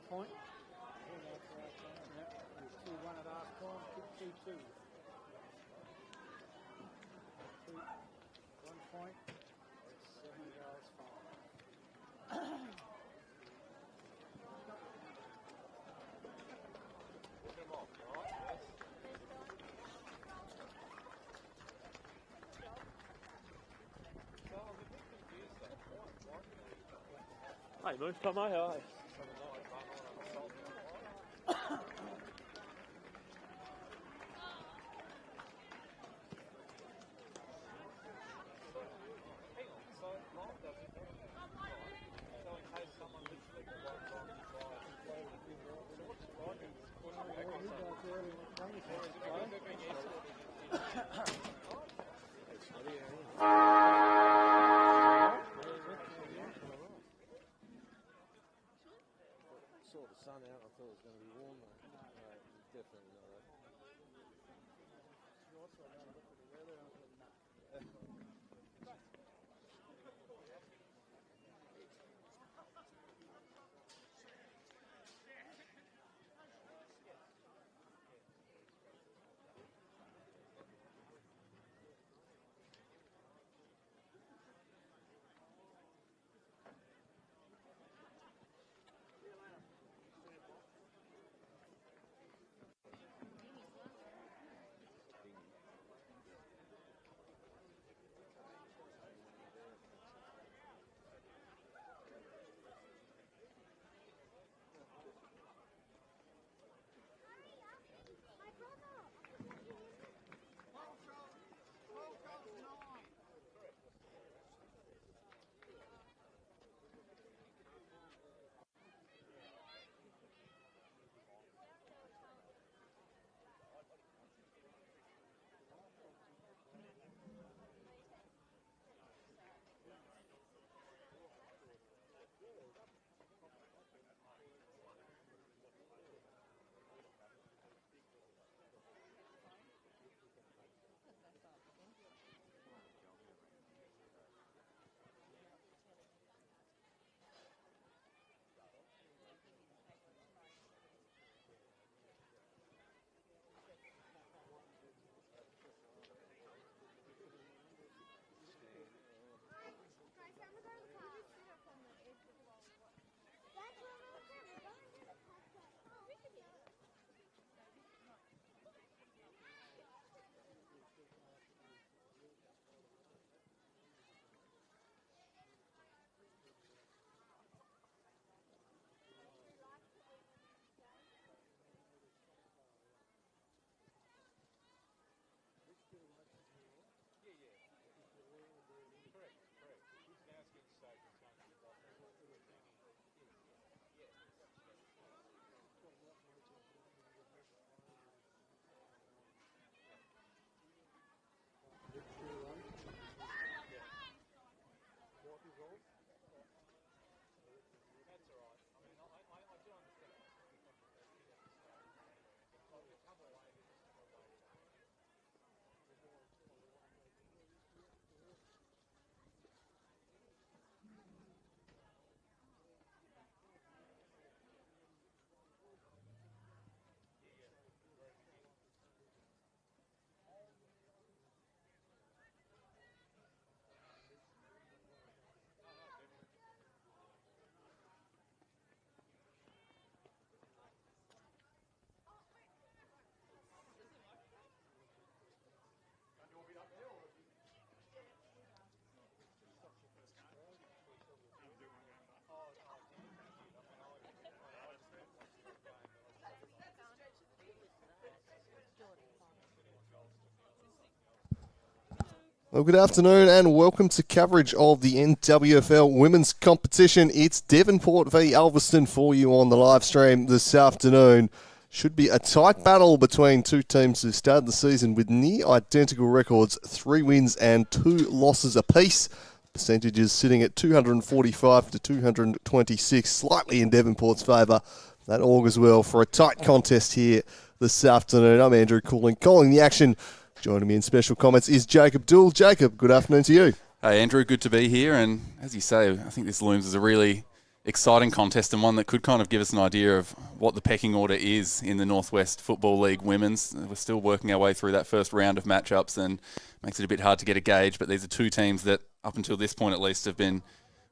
Point. 2-1 at half time, 2-2. 1 point, 7 goals, 5. Hey, Moose, come on, how are you? Saw the sun out, I thought it was going to be warm though. No, definitely not that. Well, good afternoon and welcome to coverage of the NWFL women's competition. It's Devonport v Ulverstone for you on the live stream this afternoon. Should be a tight battle between two teams who started the season with near identical records, 3 wins and 2 losses apiece. Percentages sitting at 245 to 226, slightly in Devonport's favour. That augurs well for a tight contest here this afternoon. I'm Andrew calling the action. Joining me in special comments is Jacob Dool. Jacob, good afternoon to you. Hey Andrew, good to be here, and as you say, I think this looms as a really exciting contest and one that could kind of give us an idea of what the pecking order is in the Northwest Football League Women's. We're still working our way through that first round of matchups and makes it a bit hard to get a gauge, but these are two teams that, up until this point at least, have been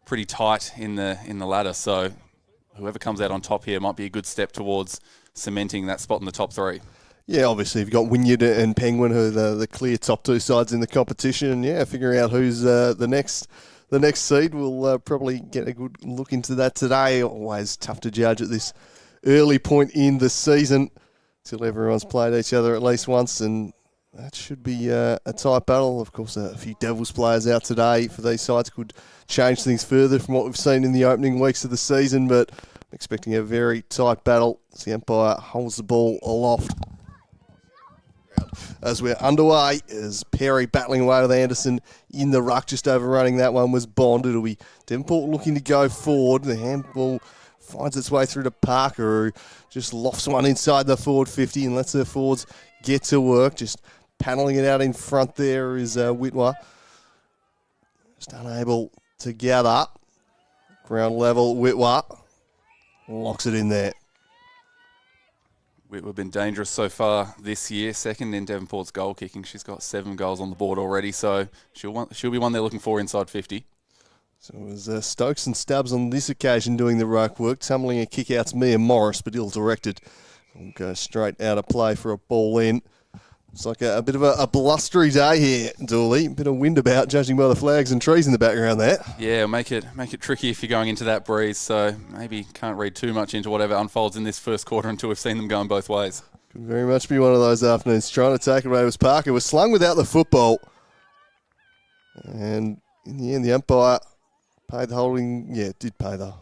pretty tight in the ladder, so whoever comes out on top here might be a good step towards cementing that spot in the top 3. Yeah, obviously you've got Wynyard and Penguin, who are the clear top 2 sides in the competition. And yeah, figuring out who's the next seed, we'll probably get a good look into that today. Always tough to judge at this early point in the season till everyone's played each other at least once, and that should be a tight battle. Of course, a few Devils players out today for these sides could change things further from what we've seen in the opening weeks of the season, but I'm expecting a very tight battle as the umpire holds the ball aloft. As we're underway, as Perry battling away with Anderson in the ruck, just overrunning that one was Bond. It'll be Devonport looking to go forward. The handball finds its way through to Parker, who just lofts one inside the forward 50 and lets her forwards get to work. Just panelling it out in front there is Whitwer. Just unable to gather. Ground level, Whitwer locks it in there. We've been dangerous so far this year, second in Devonport's goal kicking. She's got 7 goals on the board already, so she'll be one they're looking for inside 50. So it was Stokes and Stubbs on this occasion doing the ruck work, tumbling a kick out to Mia Morris, but ill-directed. We'll go straight out of play for a ball in. It's like a bit of a blustery day here, Dooley. A bit of wind about, judging by the flags and trees in the background there. Yeah, make it tricky if you're going into that breeze, so maybe can't read too much into whatever unfolds in this first quarter until we've seen them going both ways. Could very much be one of those afternoons. Trying to take it away was Parker. Was slung without the football. And in the end, the umpire paid the holding. Yeah, did pay the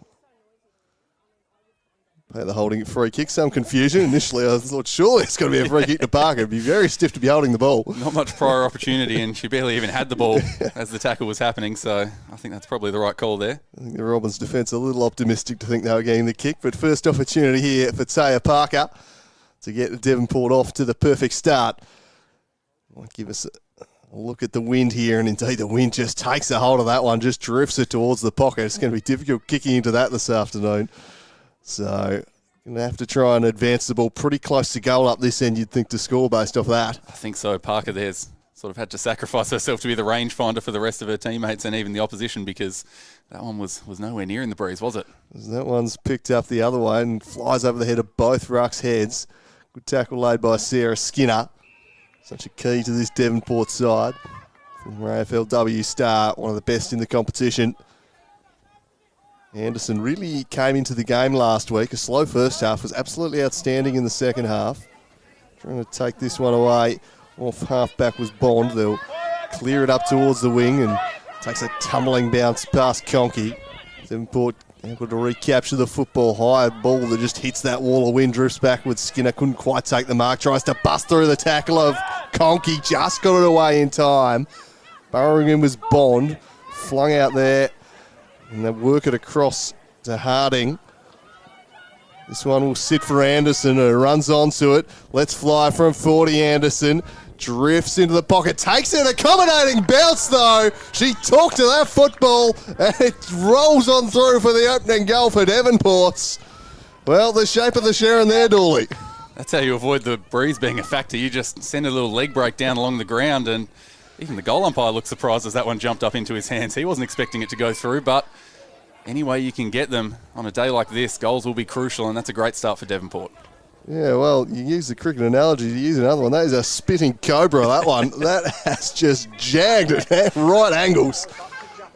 holding free kick. Some confusion. Initially, I thought, surely it's going to be a free kick to Parker. It'd be very stiff to be holding the ball. Not much prior opportunity, and she barely even had the ball as the tackle was happening, so I think that's probably the right call there. I think the Robins' defence a little optimistic to think they were getting the kick, but first opportunity here for Taya Parker to get Devonport off to the perfect start. Might give us a look at the wind here, and indeed the wind just takes a hold of that one, just drifts it towards the pocket. It's going to be difficult kicking into that this afternoon. So, going to have to try and advance the ball pretty close to goal up this end, you'd think, to score based off that. I think so. Parker there's sort of had to sacrifice herself to be the rangefinder for the rest of her teammates and even the opposition, because that one was nowhere near in the breeze, was it? That one's picked up the other way and flies over the head of both rucks' heads. Good tackle laid by Sarah Skinner. Such a key to this Devonport side. Former AFLW star, one of the best in the competition. Anderson really came into the game last week. A slow first half, was absolutely outstanding in the second half. Trying to take this one away. Off half-back was Bond. They'll clear it up towards the wing and takes a tumbling bounce past Conkey. Devonport able to recapture the football. High ball that just hits that wall of wind, drifts backwards. Skinner couldn't quite take the mark. Tries to bust through the tackle of Conkey. Just got it away in time. Burrowing in was Bond. Flung out there. And they work it across to Harding. This one will sit for Anderson, who runs onto it. Let's fly from 40, Anderson. Drifts into the pocket. Takes an accommodating bounce, though. She talked to that football, and it rolls on through for the opening goal for Devonports. Well, the shape of the Sharon there, Dooley. That's how you avoid the breeze being a factor. You just send a little leg break down along the ground, and even the goal umpire looked surprised as that one jumped up into his hands. He wasn't expecting it to go through, but any way you can get them on a day like this, goals will be crucial, and that's a great start for Devonport. Yeah, well, you use the cricket analogy to use another one. That is a spitting cobra, that one. That has just jagged at right angles.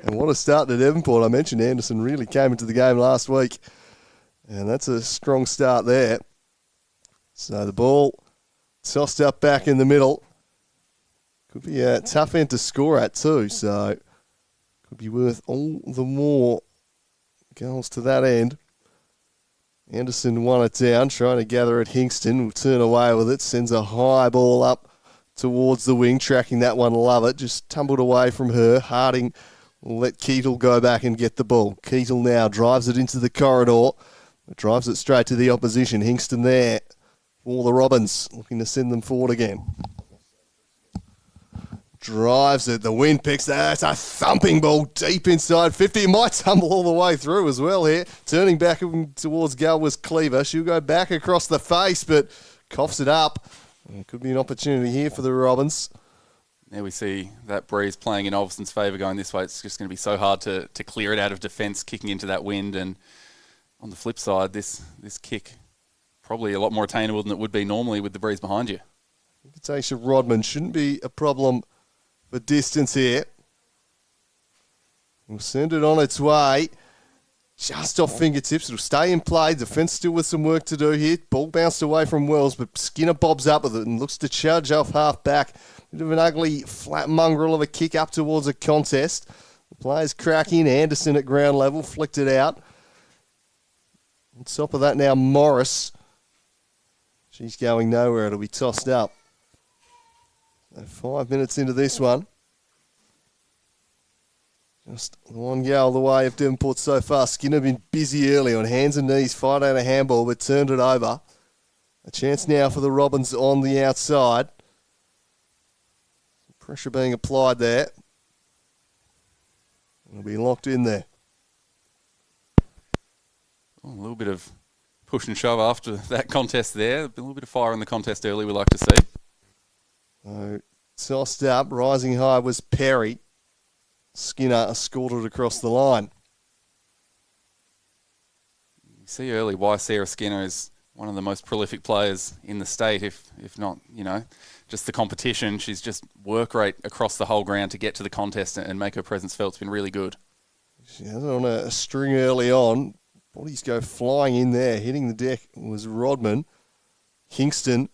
And what a start to Devonport. I mentioned Anderson really came into the game last week, and that's a strong start there. So the ball tossed up back in the middle. Could be a tough end to score at too, so could be worth all the more goals to that end. Anderson won it down, trying to gather at Hingston. Will turn away with it, sends a high ball up towards the wing, tracking that one, love it. Just tumbled away from her. Harding will let Keatle go back and get the ball. Keatle now drives it into the corridor. Drives it straight to the opposition. Hingston there for the Robins, looking to send them forward again. Drives it. The wind picks that. It's a thumping ball deep inside 50. It might tumble all the way through as well here. Turning back towards Galwa's Cleaver. She'll go back across the face, but coughs it up. It could be an opportunity here for the Robins. There we see that breeze playing in Ulverstone's favour going this way. It's just going to be so hard to clear it out of defence, kicking into that wind. And on the flip side, this kick probably a lot more attainable than it would be normally with the breeze behind you. Tasha Rodman shouldn't be a problem for distance here. We'll send it on its way. Just off fingertips. It'll stay in play. Defence still with some work to do here. Ball bounced away from Wells, but Skinner bobs up with it and looks to charge off half back. Bit of an ugly flat mongrel of a kick up towards a contest. The players crack in. Anderson at ground level. Flicked it out. On top of that now, Morris. She's going nowhere. It'll be tossed up. So 5 minutes into this one. Just one goal the way of Devonport so far. Skinner been busy early on hands and knees, fired out a handball, but turned it over. A chance now for the Robins on the outside. Some pressure being applied there. It'll be locked in there. Oh, a little bit of push and shove after that contest there. A little bit of fire in the contest early we like to see. So, tossed up, rising high was Perry. Skinner escorted across the line. You see early why Sarah Skinner is one of the most prolific players in the state, if not, just the competition. She's just work rate across the whole ground to get to the contest and make her presence felt. It's been really good. She had it on a string early on. Bodies go flying in there. Hitting the deck was Rodman. Hingston,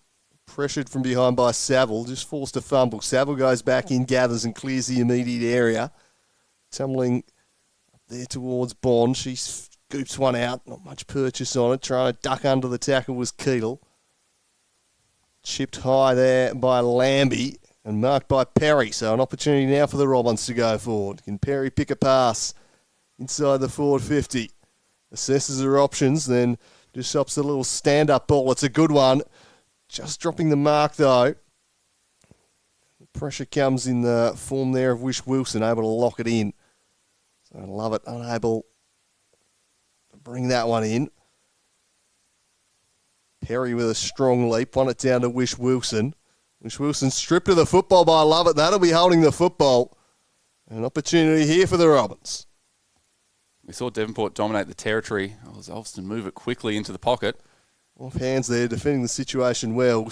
pressured from behind by Saville, just forced a fumble. Saville goes back in, gathers and clears the immediate area. Tumbling up there towards Bond. She scoops one out. Not much purchase on it. Trying to duck under the tackle was Keatle. Chipped high there by Lambie and marked by Perry. So an opportunity now for the Robins to go forward. Can Perry pick a pass inside the forward 50? Assesses her options, then just stops a little stand-up ball. It's a good one. Just dropping the mark, though. Pressure comes in the form there of Wish Wilson, able to lock it in. So I love it, unable to bring that one in. Perry with a strong leap, won it down to Wish Wilson. Wish Wilson stripped of the football, but I love it. That'll be holding the football. An opportunity here for the Robins. We saw Devonport dominate the territory. Ulverstone move it quickly into the pocket. Off hands there, defending the situation well.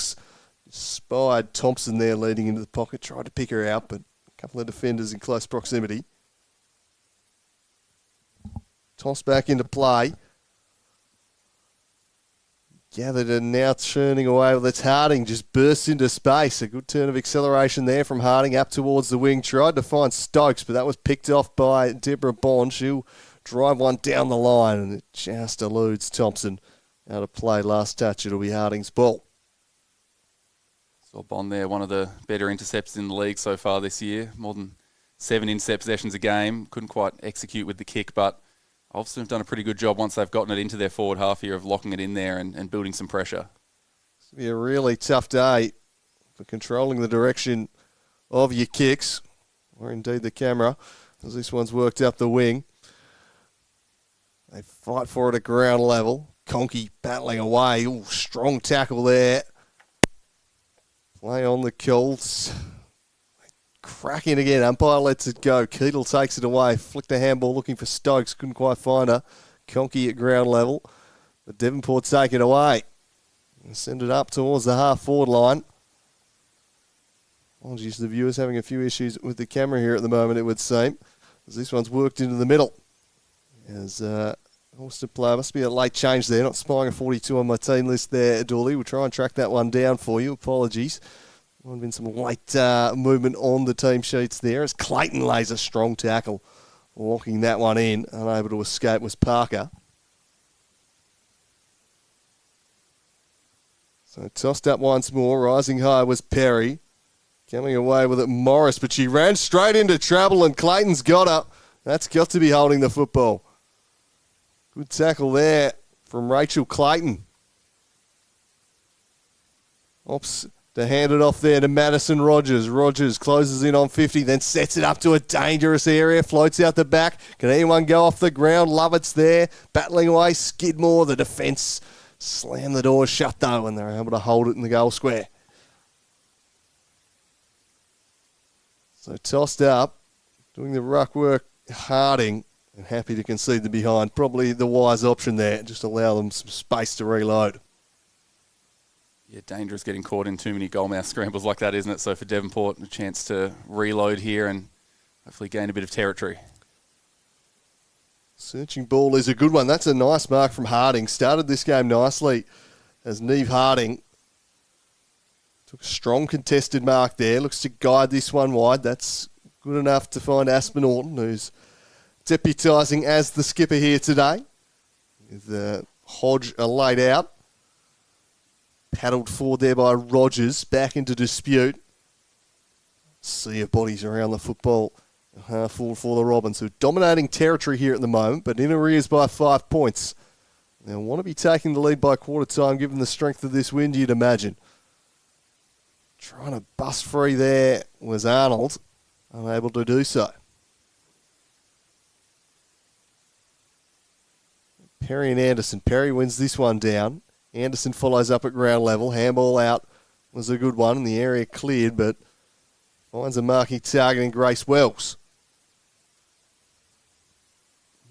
Spied Thompson there leading into the pocket. Tried to pick her out, but a couple of defenders in close proximity. Toss back into play. Gathered and now churning away with its Harding. Just bursts into space. A good turn of acceleration there from Harding up towards the wing. Tried to find Stokes, but that was picked off by Deborah Bond. She'll drive one down the line, and it just eludes Thompson. Out of play, last touch. It'll be Harding's ball. Saw Bond there, one of the better intercepts in the league so far this year. More than 7 intercept possessions a game. Couldn't quite execute with the kick, but Ulverstone have done a pretty good job once they've gotten it into their forward half here of locking it in there and building some pressure. It's going to be a really tough day for controlling the direction of your kicks, or indeed the camera, as this one's worked up the wing. They fight for it at ground level. Conkey battling away. Ooh, strong tackle there. Play on the Colts. Cracking again. Umpire lets it go. Keatle takes it away. Flicked a handball looking for Stokes. Couldn't quite find her. Conkey at ground level. But Devonport take it away. And send it up towards the half-forward line. Apologies to the viewers, having a few issues with the camera here at the moment, it would seem. As this one's worked into the middle. As Austin player, must be a late change there. Not spying a 42 on my team list there, Dooley. We'll try and track that one down for you. Apologies. Might have been some late movement on the team sheets there as Clayton lays a strong tackle, locking that one in. Unable to escape was Parker. So tossed up once more. Rising high was Perry. Coming away with it Morris, but she ran straight into trouble and Clayton's got her. That's got to be holding the football. Good tackle there from Rachel Clayton. Ops to hand it off there to Madison Rogers. Rogers closes in on 50, then sets it up to a dangerous area, floats out the back. Can anyone go off the ground? Lovett's there, battling away. Skidmore, the defence, slam the door shut though, and they're able to hold it in the goal square. So tossed up, doing the ruck work, Harding, and happy to concede the behind. Probably the wise option there, just allow them some space to reload. Yeah, dangerous getting caught in too many goalmouth scrambles like that, isn't it? So for Devonport, a chance to reload here and hopefully gain a bit of territory. Searching ball is a good one. That's a nice mark from Harding. Started this game nicely as Neve Harding took a strong contested mark there. Looks to guide this one wide. That's good enough to find Aspen Orton, who's deputising as the skipper here today. With Hodge laid out. Paddled forward there by Rogers, back into dispute. Sea of bodies around the football. Half full for the Robins, who are dominating territory here at the moment, but in arrears by 5 points. They'll want to be taking the lead by quarter time, given the strength of this wind, you'd imagine. Trying to bust free there was Arnold, unable to do so. Perry and Anderson. Perry wins this one down. Anderson follows up at ground level. Handball out was a good one, and the area cleared, but finds a marking target in Grace Wells.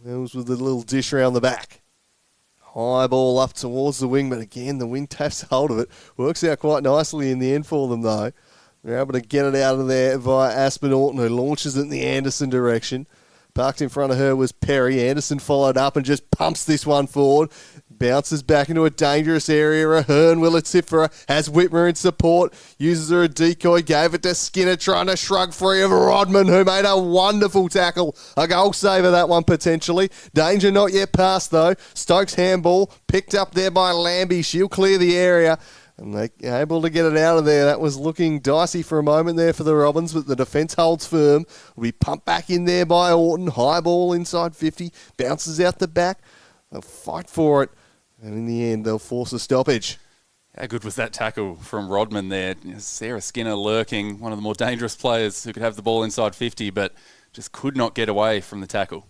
Wells with a little dish around the back. High ball up towards the wing, but again, the wing taps hold of it. Works out quite nicely in the end for them, though. They're able to get it out of there via Aspen Orton, who launches it in the Anderson direction. Parked in front of her was Perry. Anderson followed up and just pumps this one forward. Bounces back into a dangerous area. Ahern will it tip for her. Has Whitmer in support. Uses her a decoy. Gave it to Skinner, trying to shrug free of Rodman, who made a wonderful tackle. A goal saver, that one potentially. Danger not yet passed, though. Stokes handball. Picked up there by Lambie. She'll clear the area. And they're able to get it out of there. That was looking dicey for a moment there for the Robins, but the defence holds firm. Will be pumped back in there by Orton. High ball inside 50. Bounces out the back. They'll fight for it. And in the end, they'll force a stoppage. How good was that tackle from Rodman there? Sarah Skinner lurking, one of the more dangerous players who could have the ball inside 50, but just could not get away from the tackle.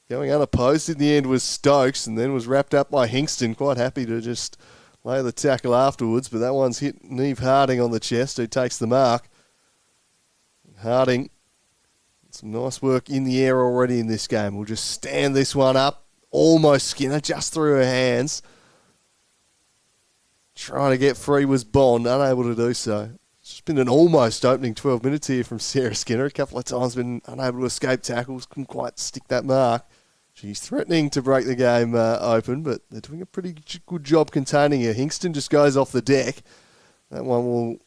Going unopposed in the end was Stokes, and then was wrapped up by Hingston. Quite happy to just lay the tackle afterwards, but that one's hit Neve Harding on the chest, who takes the mark. Harding, some nice work in the air already in this game. We'll just stand this one up. Almost Skinner, just through her hands. Trying to get free was Bond, unable to do so. It's just been an almost opening 12 minutes here from Sarah Skinner. A couple of times been unable to escape tackles, couldn't quite stick that mark. She's threatening to break the game open, but they're doing a pretty good job containing her. Hingston just goes off the deck. That one will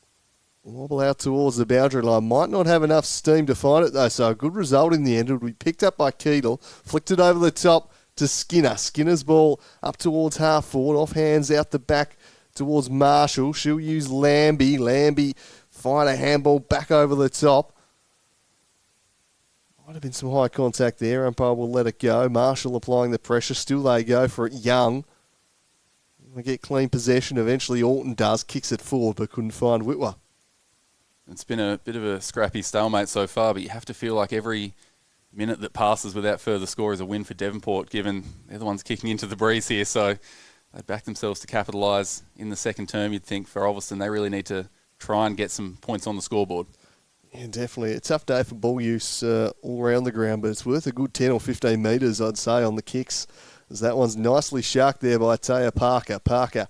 wobble out towards the boundary line. Might not have enough steam to find it, though, so a good result in the end. It would be picked up by Keedle, flicked it over the top to Skinner. Skinner's ball up towards half forward, off hands out the back towards Marshall. She'll use Lambie. Lambie find a handball back over the top. Might have been some high contact there. Umpire will let it go. Marshall applying the pressure. Still they go for it. Young. They get clean possession. Eventually Orton does. Kicks it forward but couldn't find Whitwer. It's been a bit of a scrappy stalemate so far, but you have to feel like every minute that passes without further score is a win for Devonport, given they're the ones kicking into the breeze here. So they back themselves to capitalise in the second term, you'd think. For Ulverstone, they really need to try and get some points on the scoreboard. Yeah, definitely. A tough day for ball use all around the ground, but it's worth a good 10 or 15 metres, I'd say, on the kicks, as that one's nicely sharked there by Taya Parker. Parker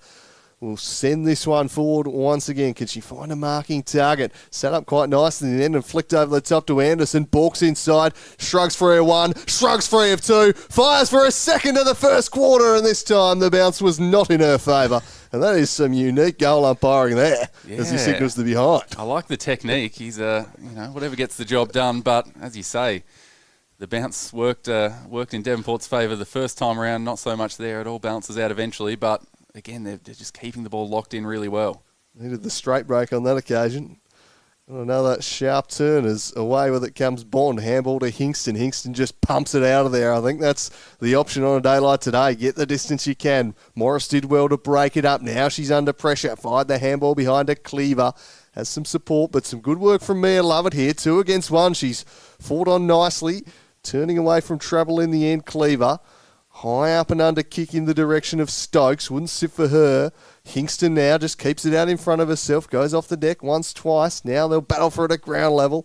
will send this one forward once again. Can she find a marking target? Set up quite nicely in the end and flicked over the top to Anderson. Balks inside, shrugs free of one, shrugs free of two, fires for a second of the first quarter, and this time the bounce was not in her favour. And that is some unique goal umpiring there as he signals the behind. I like the technique. He's, whatever gets the job done. But as you say, the bounce worked in Devonport's favour the first time around. Not so much there. It all bounces out eventually. But again, they're just keeping the ball locked in really well. Needed the straight break on that occasion. And another sharp turn as away with it comes Bond. Handball to Hingston. Hingston just pumps it out of there. I think that's the option on a day like today. Get the distance you can. Morris did well to break it up. Now she's under pressure. Fired the handball behind her. Cleaver has some support, but some good work from Mia Lovett here. 2 against 1. She's fought on nicely. Turning away from trouble in the end, Cleaver. High up and under kick in the direction of Stokes. Wouldn't sit for her. Hingston now just keeps it out in front of herself. Goes off the deck once, twice. Now they'll battle for it at ground level.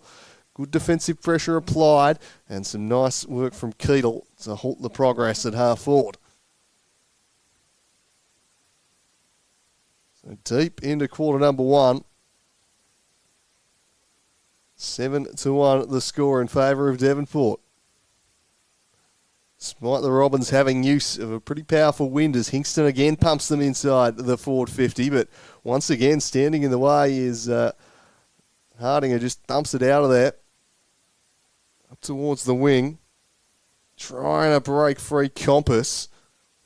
Good defensive pressure applied. And some nice work from Keetle to halt the progress at half forward. So deep into quarter number 1. 7-1 the score in favour of Devonport. Despite the Robins having use of a pretty powerful wind as Hingston again pumps them inside the forward 50, but once again standing in the way is Hardinger, just dumps it out of there. Up towards the wing. Trying to break free Compass.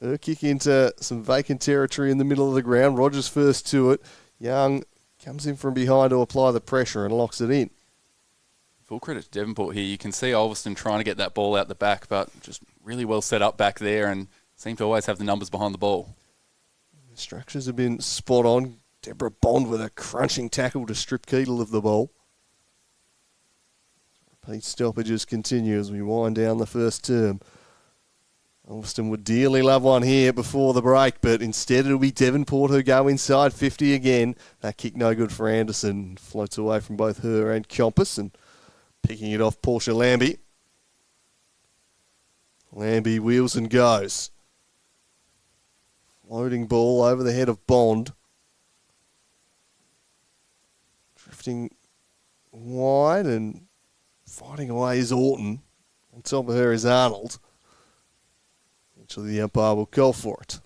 Her kick into some vacant territory in the middle of the ground. Rogers first to it. Young comes in from behind to apply the pressure and locks it in. Full credit to Devonport here. You can see Ulverstone trying to get that ball out the back, but just really well set up back there and seem to always have the numbers behind the ball. The structures have been spot on. Deborah Bond with a crunching tackle to strip Keetle of the ball. Repeat stoppages continue as we wind down the first term. Ulverstone would dearly love one here before the break, but instead it'll be Devonport who go inside 50 again. That kick no good for Anderson. Floats away from both her and Compass, and picking it off Portia Lambie. Lambie wheels and goes. Floating ball over the head of Bond. Drifting wide and fighting away is Orton. On top of her is Arnold. Eventually the umpire will call for it.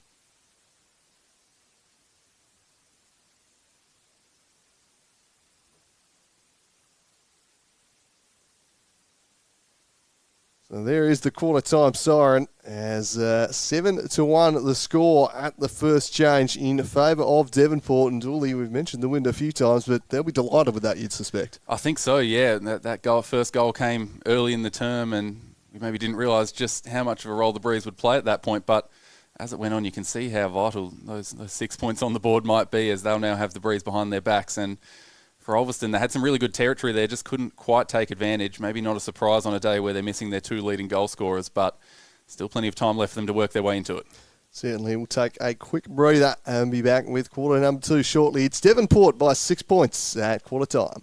So there is the quarter time siren as 7-1 the score at the first change in favour of Devonport. And Dooley, we've mentioned the wind a few times, but they'll be delighted with that, you'd suspect. I think so, yeah. That first goal came early in the term and we maybe didn't realise just how much of a role the breeze would play at that point. But as it went on, you can see how vital those 6 points on the board might be as they'll now have the breeze behind their backs. And for Ulverstone, they had some really good territory there, just couldn't quite take advantage. Maybe not a surprise on a day where they're missing their 2 leading goal scorers, but still plenty of time left for them to work their way into it. Certainly. We'll take a quick breather and be back with quarter number 2 shortly. It's Devonport by 6 points at quarter time.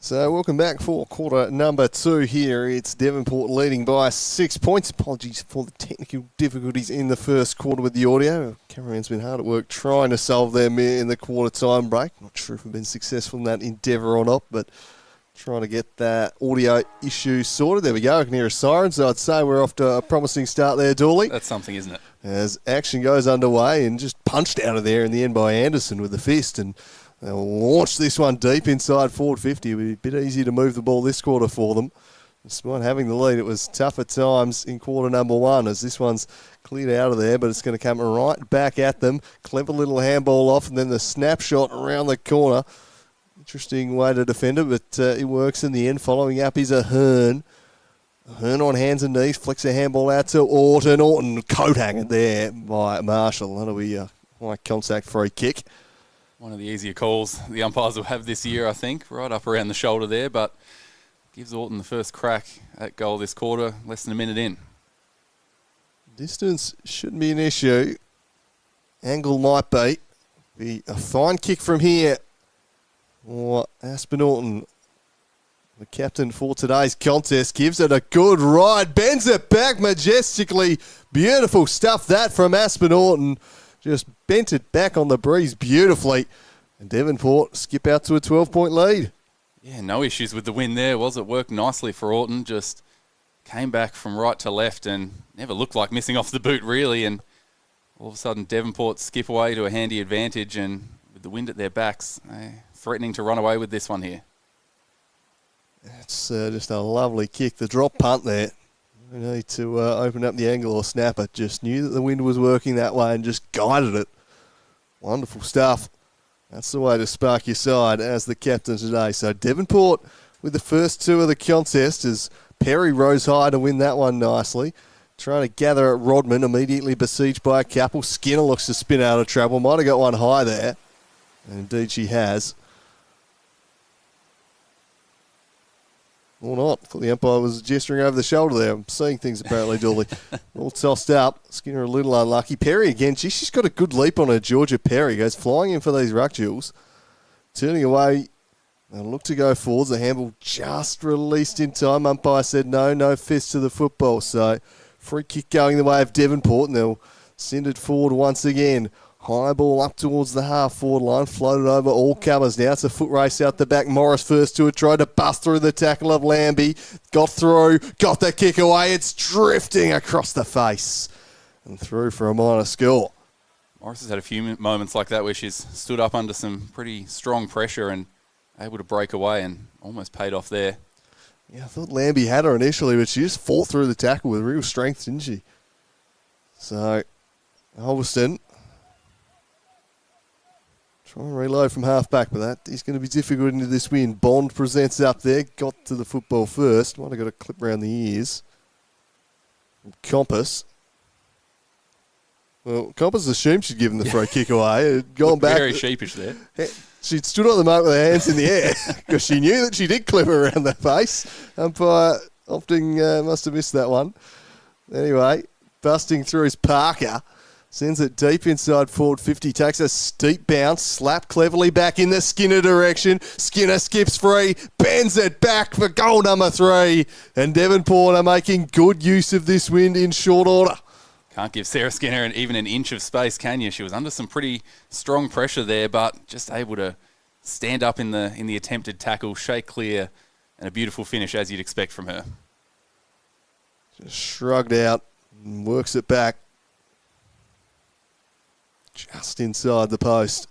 So welcome back for quarter number 2 here. It's Devonport leading by 6 points. Apologies for the technical difficulties in the first quarter with the audio. Cameraman's been hard at work trying to solve them in the quarter time break. Not sure if we've been successful in that endeavour or not, but trying to get that audio issue sorted. There we go. I can hear a siren, so I'd say we're off to a promising start there, Dooley. That's something, isn't it? As action goes underway and just punched out of there in the end by Anderson with the fist, and they'll launch this one deep inside forward 50. It'll be a bit easier to move the ball this quarter for them. Despite having the lead, it was tough at times in quarter number 1 as this one's cleared out of there, but it's going to come right back at them. Clever little handball off, and then the snapshot around the corner. Interesting way to defend it, but it works in the end. Following up is a Hearn. Hearn on hands and knees, flicks a handball out to Orton. Orton coat hanging there by Marshall. That'll be a high contact free kick. One of the easier calls the umpires will have this year, I think, right up around the shoulder there, but gives Orton the first crack at goal this quarter, less than a minute in. Distance shouldn't be an issue. Angle might be a fine kick from here. Or Aspen Orton, the captain for today's contest, gives it a good ride, bends it back majestically. Beautiful stuff that from Aspen Orton. Just bent it back on the breeze beautifully. And Devonport skip out to a 12-point lead. Yeah, no issues with the win there, was it? Worked nicely for Orton, just came back from right to left and never looked like missing off the boot, really. And all of a sudden, Devonport skip away to a handy advantage, and with the wind at their backs, they're threatening to run away with this one here. It's just a lovely kick. The drop punt there. No need to open up the angle or snap it. Just knew that the wind was working that way and just guided it. Wonderful stuff. That's the way to spark your side as the captain today. So Devonport with the first 2 of the contest as Perry rose high to win that one nicely. Trying to gather at Rodman, immediately besieged by a couple. Skinner looks to spin out of trouble. Might have got one high there. And indeed she has. Or not. I thought the umpire was gesturing over the shoulder there. I'm seeing things apparently, Dooley. All tossed up. Skinner a little unlucky. Perry again. She's got a good leap on her. Georgia Perry goes flying in for these ruck duels. Turning away. And look to go forwards. The handball just released in time. Umpire said no fist to the football. So free kick going the way of Devonport. And they'll send it forward once again. High ball up towards the half-forward line, floated over all comers now. It's a foot race out the back. Morris first to it, tried to bust through the tackle of Lambie. Got through, got the kick away. It's drifting across the face and through for a minor score. Morris has had a few moments like that where she's stood up under some pretty strong pressure and able to break away and almost paid off there. Yeah, I thought Lambie had her initially, but she just fought through the tackle with real strength, didn't she? So, Ulverstone trying to reload from half-back, but that is going to be difficult into this win. Bond presents up there. Got to the football first. Might have got a clip around the ears. Compass. Well, Compass assumed she'd given the free kick away. Gone back. Very sheepish there. She'd stood on the mark with her hands in the air because she knew that she did clip her around the face. Umpire opting must have missed that one. Anyway, busting through his Parker. Sends it deep inside forward 50. Takes a steep bounce. Slap cleverly back in the Skinner direction. Skinner skips free. Bends it back for goal number 3. And Devonport are making good use of this wind in short order. Can't give Sarah Skinner even an inch of space, can you? She was under some pretty strong pressure there, but just able to stand up in the attempted tackle, shake clear, and a beautiful finish as you'd expect from her. Just shrugged out and works it back. Just inside the post.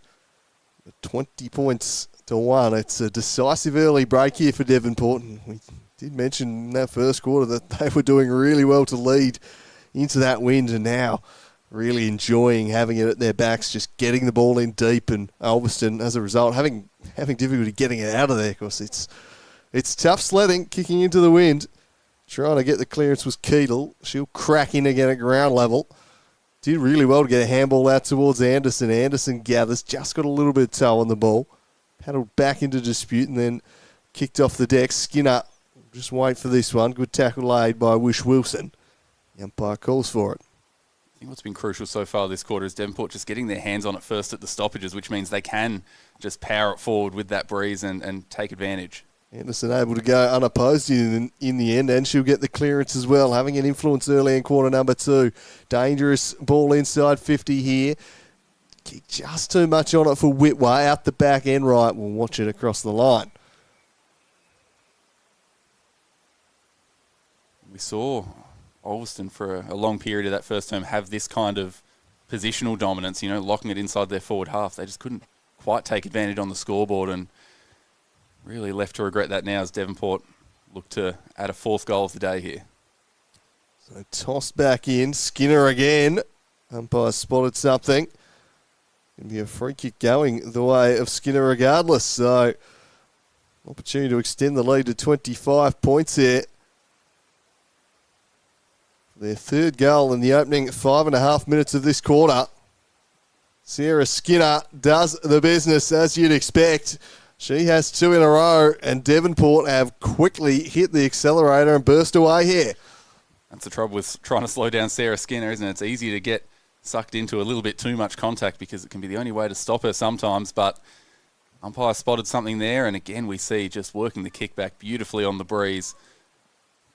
20 points to 1. It's a decisive early break here for Devonport. And we did mention in that first quarter that they were doing really well to lead into that wind, and now really enjoying having it at their backs, just getting the ball in deep, and Ulverstone, as a result, having difficulty getting it out of there. Of course, it's tough sledding, kicking into the wind. Trying to get the clearance was Keedle. She'll crack in again at ground level. Did really well to get a handball out towards Anderson. Anderson gathers, just got a little bit of toe on the ball. Paddled back into dispute and then kicked off the deck. Skinner, just wait for this one. Good tackle laid by Wish Wilson. The umpire calls for it. I think what's been crucial so far this quarter is Devonport just getting their hands on it first at the stoppages, which means they can just power it forward with that breeze and take advantage. Anderson able to go unopposed in the end, and she'll get the clearance as well, having an influence early in quarter number 2. Dangerous ball inside 50 here. Kick just too much on it for Whitway. Out the back end right. We'll watch it across the line. We saw Ulverstone for a long period of that first term have this kind of positional dominance, locking it inside their forward half. They just couldn't quite take advantage on the scoreboard, and really left to regret that now as Devonport look to add a 4th goal of the day here. So tossed back in. Skinner again. Umpire spotted something. Going to be a free kick going the way of Skinner regardless. So opportunity to extend the lead to 25 points here. Their 3rd goal in the opening 5.5 minutes of this quarter. Sarah Skinner does the business as you'd expect. She has 2 in a row, and Devonport have quickly hit the accelerator and burst away here. That's the trouble with trying to slow down Sarah Skinner, isn't it? It's easy to get sucked into a little bit too much contact because it can be the only way to stop her sometimes, but umpire spotted something there, and again we see just working the kick back beautifully on the breeze.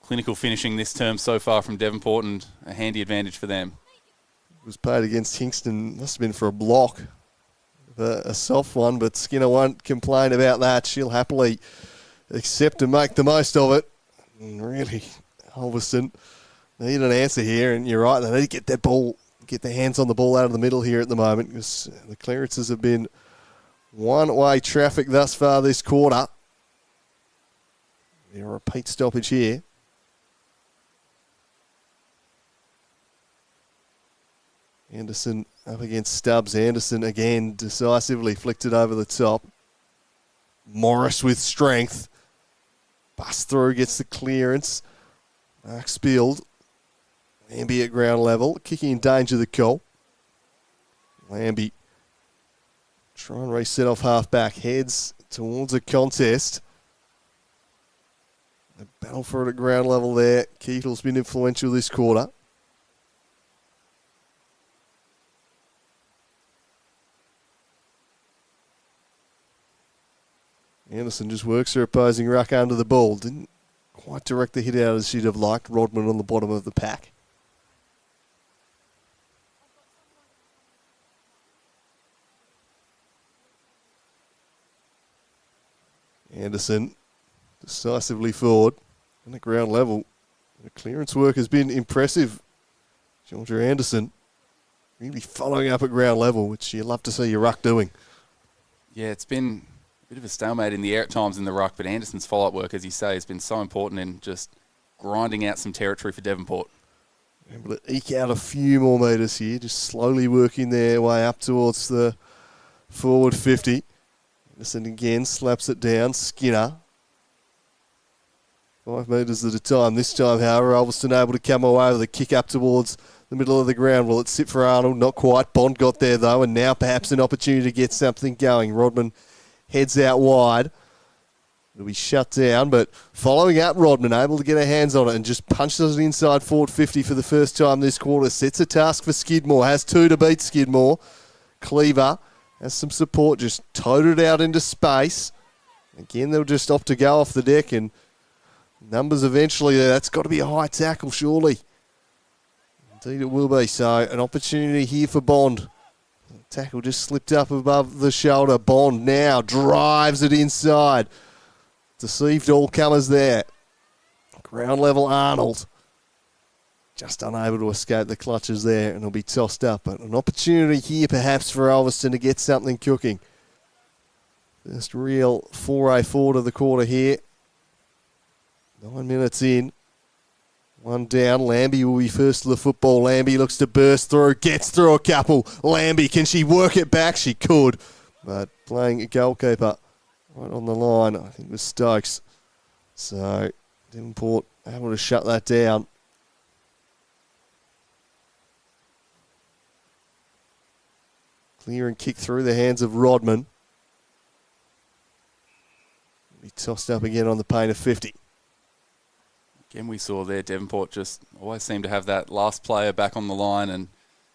Clinical finishing this term so far from Devonport, and a handy advantage for them. It was paid against Kingston, must have been for a block. A soft one, but Skinner won't complain about that. She'll happily accept and make the most of it. And really, Ulverstone need an answer here, and you're right, they need to get that ball, get their hands on the ball out of the middle here at the moment, because the clearances have been one-way traffic thus far this quarter. A repeat stoppage here. Anderson up against Stubbs. Anderson again decisively flicked it over the top. Morris with strength. Bust through, gets the clearance. Mark Spield. Lambie at ground level. Kicking in danger of the goal. Lambie try and reset off half back. Heads towards a contest. A battle for it at ground level there. Keetel's been influential this quarter. Anderson just works her opposing ruck under the ball. Didn't quite direct the hit out as she'd have liked. Rodman on the bottom of the pack. Anderson decisively forward and at ground level. The clearance work has been impressive. Georgia Anderson really following up at ground level, which you love to see your ruck doing. Yeah, it's been bit of a stalemate in the air at times in the ruck, but Anderson's follow-up work, as you say, has been so important in just grinding out some territory for Devonport. Able to eke out a few more metres here, just slowly working their way up towards the forward 50. Anderson again slaps it down. Skinner. 5 metres at a time. This time, however, Ulverstone able to come away with a kick up towards the middle of the ground. Will it sit for Arnold? Not quite. Bond got there, though, and now perhaps an opportunity to get something going. Rodman heads out wide. It'll be shut down, but following up, Rodman able to get her hands on it and just punches it inside forward 50 for the first time this quarter. Sets a task for Skidmore. Has 2 to beat Skidmore. Cleaver has some support. Just towed it out into space. Again, they'll just opt to go off the deck, and numbers eventually there. That's got to be a high tackle, surely. Indeed it will be. So an opportunity here for Bond. Tackle just slipped up above the shoulder. Bond now drives it inside. Deceived all comers there. Ground level Arnold. Just unable to escape the clutches there, and it'll be tossed up. But an opportunity here perhaps for Ulverstone to get something cooking. First real foray forward of the quarter here. 9 minutes in. 1 down. Lambie will be first to the football. Lambie looks to burst through. Gets through a couple. Lambie, can she work it back? She could. But playing a goalkeeper right on the line, I think, was Stokes. So Devonport able to shut that down. Clear and kick through the hands of Rodman. Be tossed up again on the paint of 50. Again, we saw there Devonport just always seemed to have that last player back on the line, and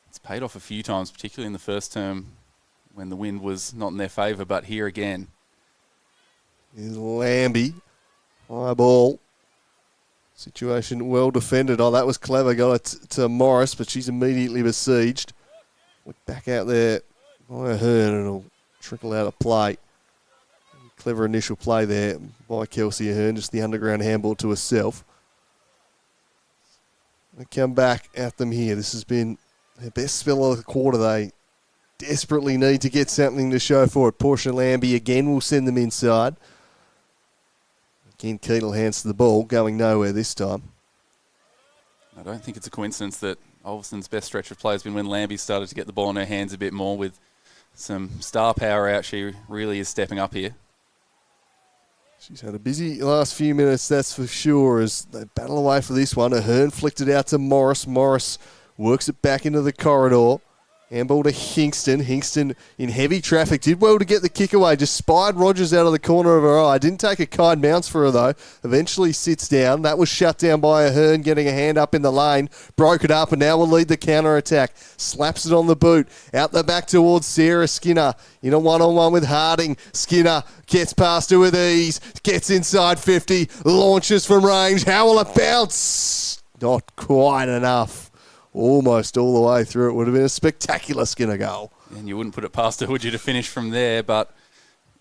it's paid off a few times, particularly in the first term when the wind was not in their favour, but here again. Here's Lambie. High ball. Situation well defended. Oh, that was clever. Got it to Morris, but she's immediately besieged. Back out there by Ahern, and it'll trickle out of play. Clever initial play there by Kelsey Ahern, just the underground handball to herself. They come back at them here. This has been their best spell of the quarter. They desperately need to get something to show for it. Portia Lambie again will send them inside. Again, Keatle hands to the ball, going nowhere this time. I don't think it's a coincidence that Ulverstone's best stretch of play has been when Lambie started to get the ball in her hands a bit more with some star power out. She really is stepping up here. She's had a busy last few minutes, that's for sure, as they battle away for this one. Ahern flicked it out to Morris. Morris works it back into the corridor. Handball to Hingston. Hingston in heavy traffic. Did well to get the kick away. Just spied Rogers out of the corner of her eye. Didn't take a kind bounce for her, though. Eventually sits down. That was shut down by Ahern, getting a hand up in the lane. Broke it up, and now will lead the counter-attack. Slaps it on the boot. Out the back towards Sarah Skinner. In a one-on-one with Harding. Skinner gets past her with ease. Gets inside 50. Launches from range. How will it bounce? Not quite enough. Almost all the way through. It would have been a spectacular Skinner goal. And you wouldn't put it past her, would you, to finish from there? But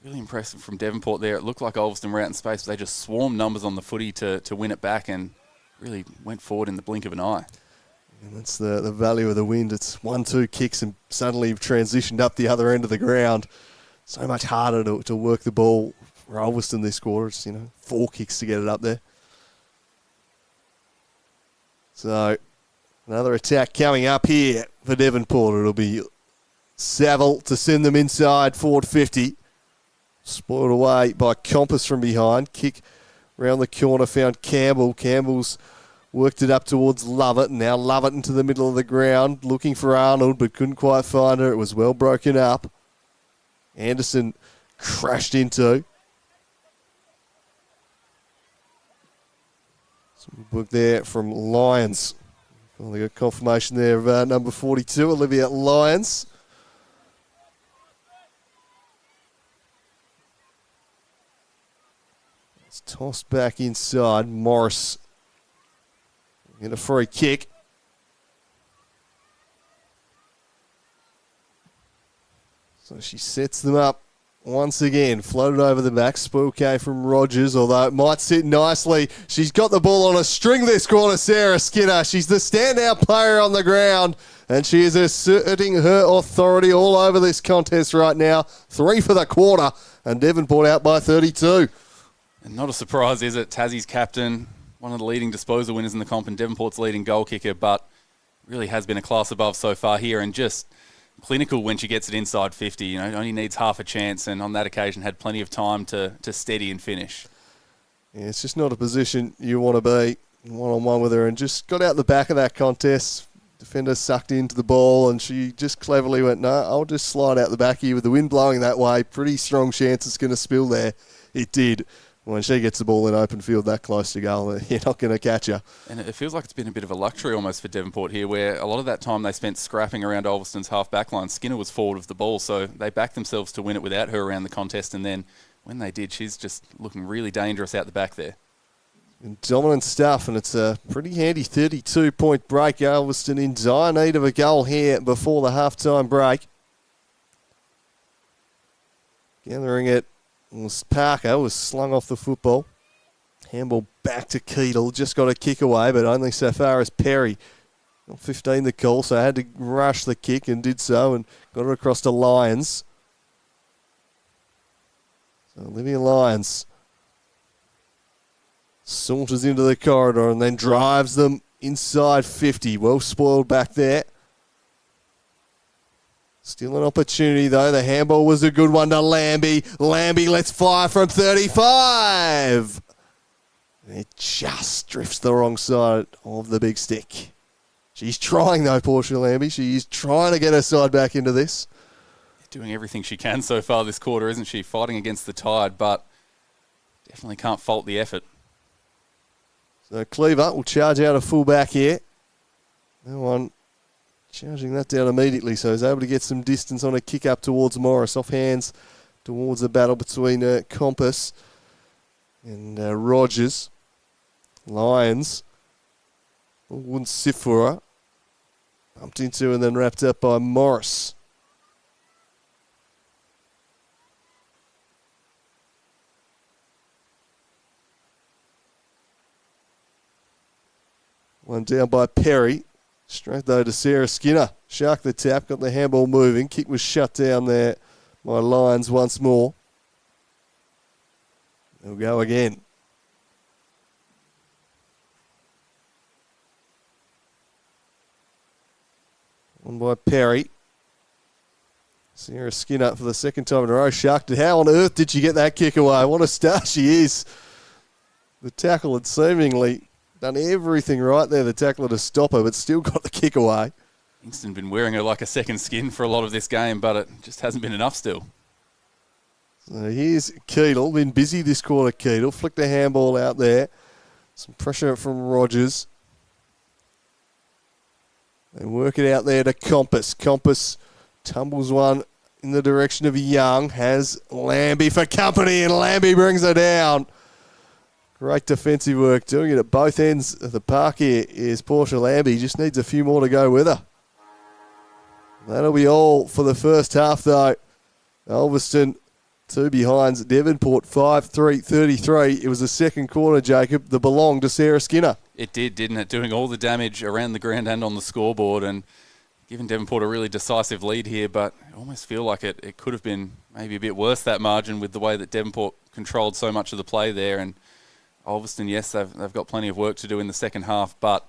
really impressive from Devonport there. It looked like Ulverstone were out in space, but they just swarmed numbers on the footy to win it back and really went forward in the blink of an eye. And that's the value of the wind. It's 1-2 kicks and suddenly you've transitioned up the other end of the ground. So much harder to work the ball for Ulverstone this quarter. It's, 4 kicks to get it up there. So another attack coming up here for Devonport. It'll be Saville to send them inside, forward 50. Spoiled away by Compass from behind. Kick round the corner, found Campbell. Campbell's worked it up towards Lovett. Now Lovett into the middle of the ground, looking for Arnold, but couldn't quite find her. It was well broken up. Anderson crashed into. Some book there from Lyons. Well, they got confirmation there of number 42, Olivia Lyons. It's tossed back inside. Morris in a free kick. So she sets them up once again. Floated over the back. Spoil came from Rogers, although it might sit nicely. She's got the ball on a string this corner, Sarah Skinner. She's the standout player on the ground, and she is asserting her authority all over this contest right now. 3 for the quarter, and Devonport out by 32. And not a surprise, is it? Tassie's captain, one of the leading disposal winners in the comp, and Devonport's leading goal kicker, but really has been a class above so far here, and just clinical when she gets it inside 50. Only needs half a chance, and on that occasion had plenty of time to steady and finish. Yeah, it's just not a position you want to be one-on-one with her, and just got out the back of that contest. Defender sucked into the ball, and she just cleverly went, no, I'll just slide out the back here with the wind blowing that way. Pretty strong chance it's going to spill there. It did. When she gets the ball in open field that close to goal, you're not going to catch her. And it feels like it's been a bit of a luxury almost for Devonport here, where a lot of that time they spent scrapping around Ulverstone's half-back line. Skinner was forward of the ball, so they backed themselves to win it without her around the contest, and then when they did, she's just looking really dangerous out the back there. And dominant stuff, and it's a pretty handy 32-point break. Ulverstone in dire need of a goal here before the half-time break. Gathering it was Parker, was slung off the football. Handball back to Keatle, just got a kick away, but only so far as Perry. 15 the call, so I had to rush the kick and did so, and got it across to Lyons. So Olivia Lyons saunters into the corridor and then drives them inside 50. Well spoiled back there. Still an opportunity, though. The handball was a good one to Lambie. Lambie lets fire from 35. It just drifts the wrong side of the big stick. She's trying, though, Portia Lambie. She is trying to get her side back into this. Doing everything she can so far this quarter, isn't she? Fighting against the tide, but definitely can't fault the effort. So Cleaver will charge out a full-back here. No one charging that down immediately, so he's able to get some distance on a kick up towards Morris. Off hands towards the battle between Compass And Rogers, Lions, wouldn't sift for her. Bumped into and then wrapped up by Morris. One down by Perry. Straight though to Sarah Skinner. Shark the tap, got the handball moving. Kick was shut down there by Lions once more. They'll go again. One by Perry. Sarah Skinner for the second time in a row. Sharked it. How on earth did she get that kick away? What a star she is. The tackle had seemingly done everything right there, the tackler, to stop her, but still got the kick away. Kingston been wearing her like a second skin for a lot of this game, but it just hasn't been enough still. So here's Keedle. Been busy this quarter, Keedle. Flicked the handball out there. Some pressure from Rogers. They work it out there to Compass. Compass tumbles one in the direction of Young. Has Lambie for company, and Lambie brings her down. Great defensive work, doing it at both ends of the park here is Portia Lambie. Just needs a few more to go with her. That'll be all for the first half, though. Ulverstone 2 behinds. Devonport 5-3-33. It was the second quarter, Jacob, that belonged to Sarah Skinner. It did, didn't it? Doing all the damage around the ground and on the scoreboard, and giving Devonport a really decisive lead here, but I almost feel like it could have been maybe a bit worse, that margin, with the way that Devonport controlled so much of the play there. And Ulverstone, yes, they've got plenty of work to do in the second half, but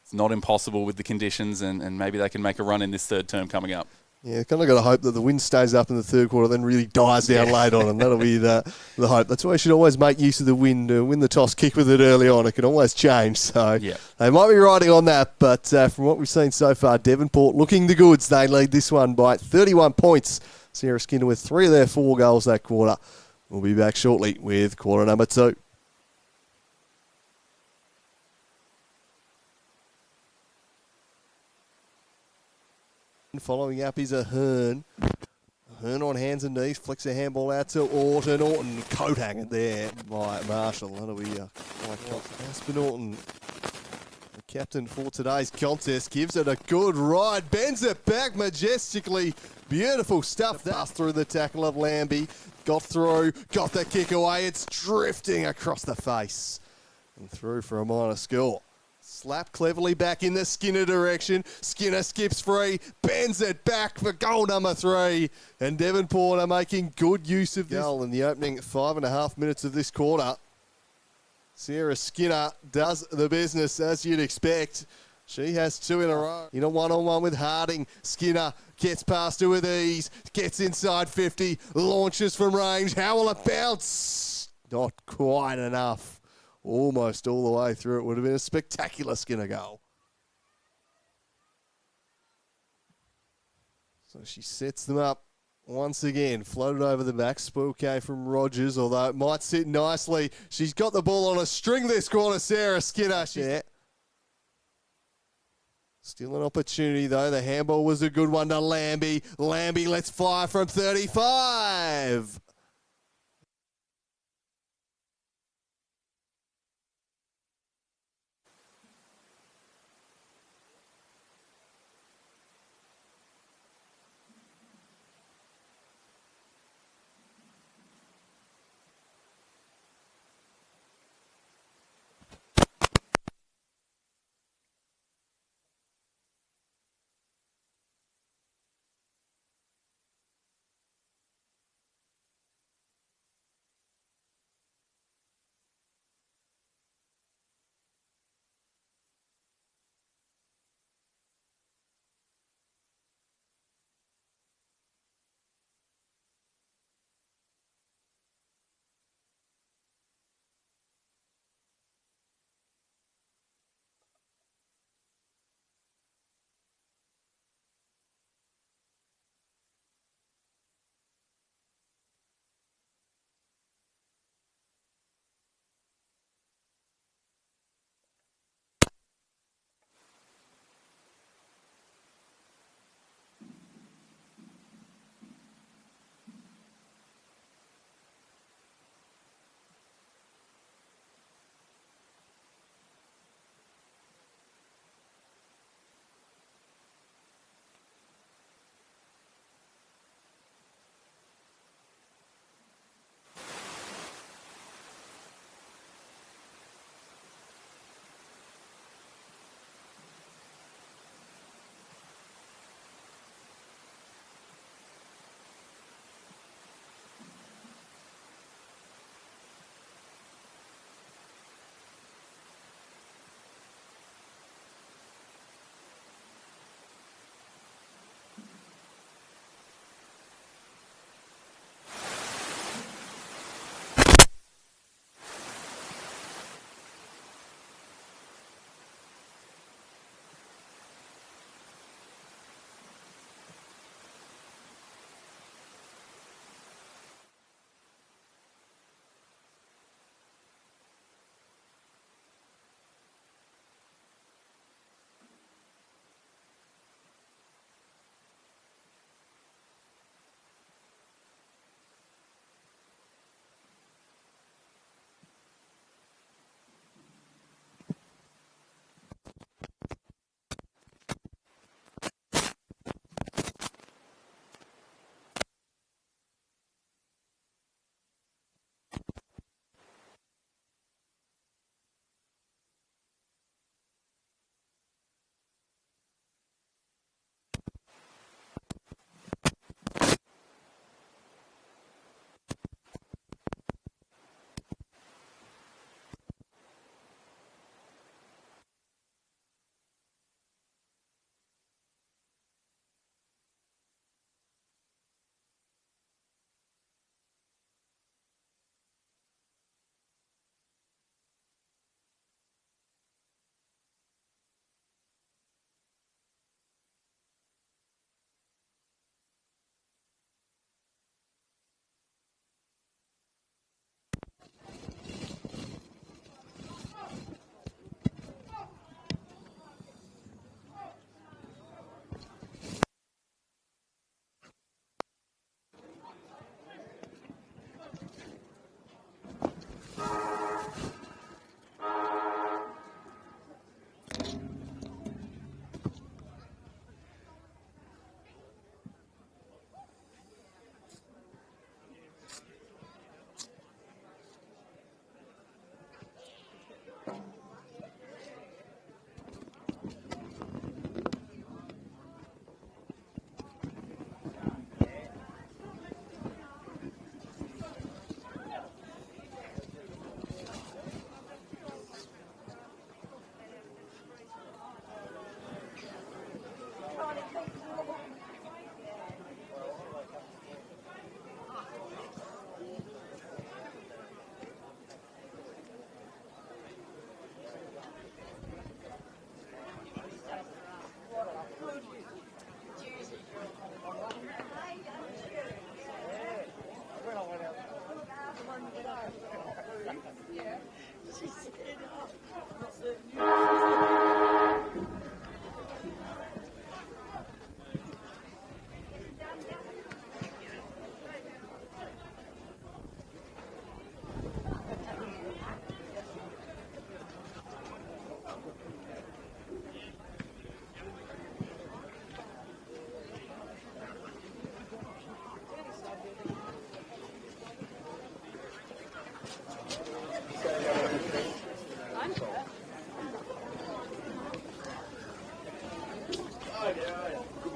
it's not impossible with the conditions, and maybe they can make a run in this third term coming up. Yeah, kind of got to hope that the wind stays up in the third quarter, then really dies down late on, and that'll be the hope. That's why you should always make use of the wind, win the toss, kick with it early on. It can always change, so they might be riding on that. But from what we've seen so far, Devonport looking the goods. They lead this one by 31 points. Sarah Skinner with 3 of their 4 goals that quarter. We'll be back shortly with quarter number 2. Following up is a Hearn. Hearn on hands and knees, flicks a handball out to Orton. Orton coat hanging there by Marshall. That'll be Aspen Orton, the captain for today's contest, gives it a good ride, bends it back majestically. Beautiful stuff. That's through the tackle of Lambie. Got through, got the kick away. It's drifting across the face and through for a minor score. Slap cleverly back in the Skinner direction. Skinner skips free, bends it back for goal number 3. And Devonport are making good use of this goal in the opening 5.5 minutes of this quarter. Sarah Skinner does the business as you'd expect. She has 2 in a row. In a one-on-one with Harding, Skinner gets past her with ease, gets inside 50, launches from range. How will it bounce? Not quite enough. Almost all the way through. It would have been a spectacular Skinner goal. So she sets them up once again. Floated over the back. Spooke from Rogers, although it might sit nicely. She's got the ball on a string this corner, Sarah Skinner. Still an opportunity, though. The handball was a good one to Lambie. Lambie lets fire from 35.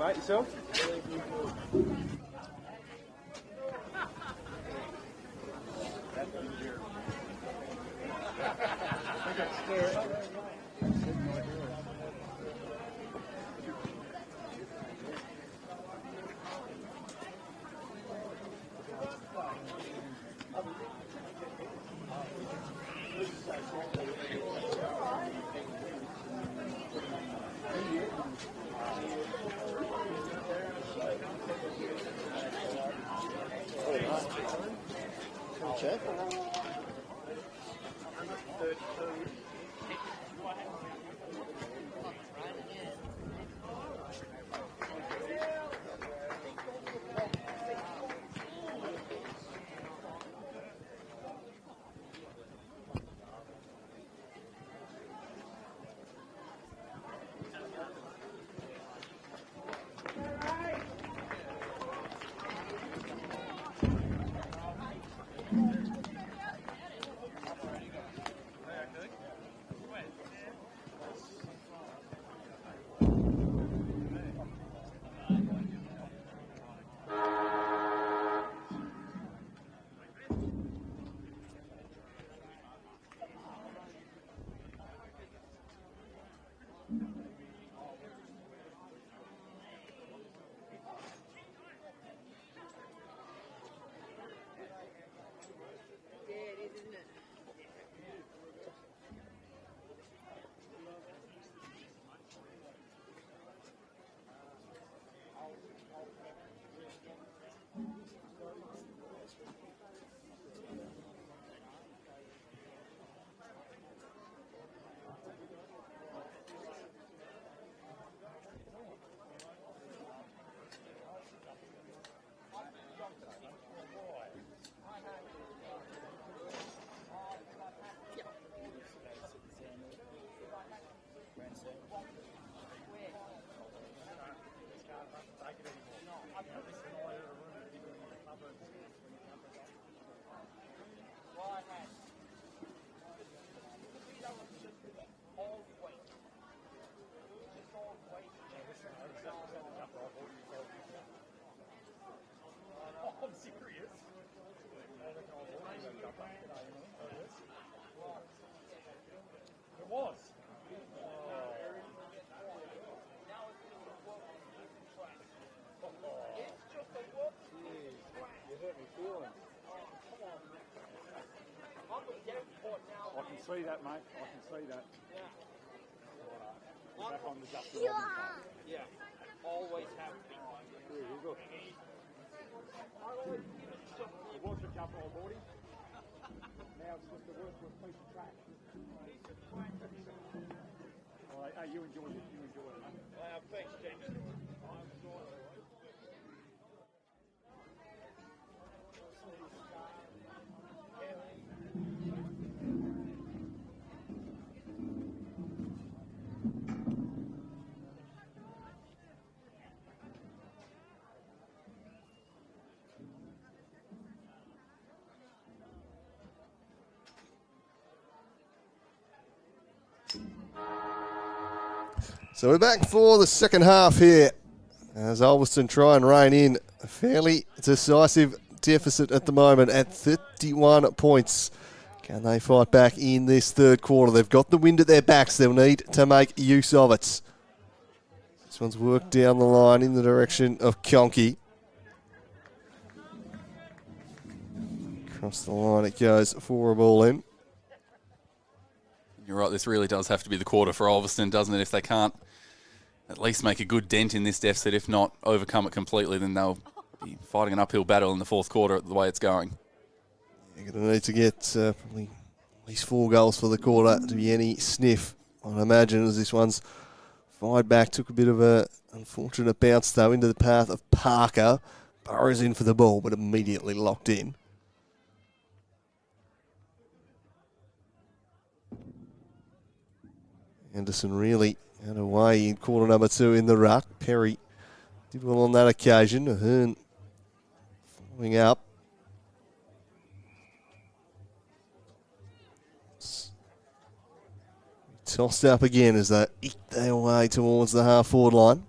mate. Yourself? I can see that, mate. I can see that. Back on the Justin Robin side. Yeah, always have to be. Really good. It was a jump on boarding. Now it's just the worthless piece of track. All right, hey, you enjoy it. You enjoy it, mate. Thanks, James. So we're back for the second half here as Ulverstone try and rein in a fairly decisive deficit at the moment at 31 points. Can they fight back in this third quarter? They've got the wind at their backs. They'll need to make use of it. This one's worked down the line in the direction of Kionki. Across the line it goes for a ball in. You're right, this really does have to be the quarter for Ulverstone, doesn't it? If they can't at least make a good dent in this deficit, if not overcome it completely, then they'll be fighting an uphill battle in the fourth quarter the way it's going. You're going to need to get probably at least 4 goals for the quarter to be any sniff, I'd imagine, as this one's fired back. Took a bit of a unfortunate bounce, though, into the path of Parker. Burrows in for the ball, but immediately locked in. Anderson really had a way in quarter number 2 in the ruck. Perry did well on that occasion. Ahern following up. Tossed up again as they eke their way towards the half-forward line.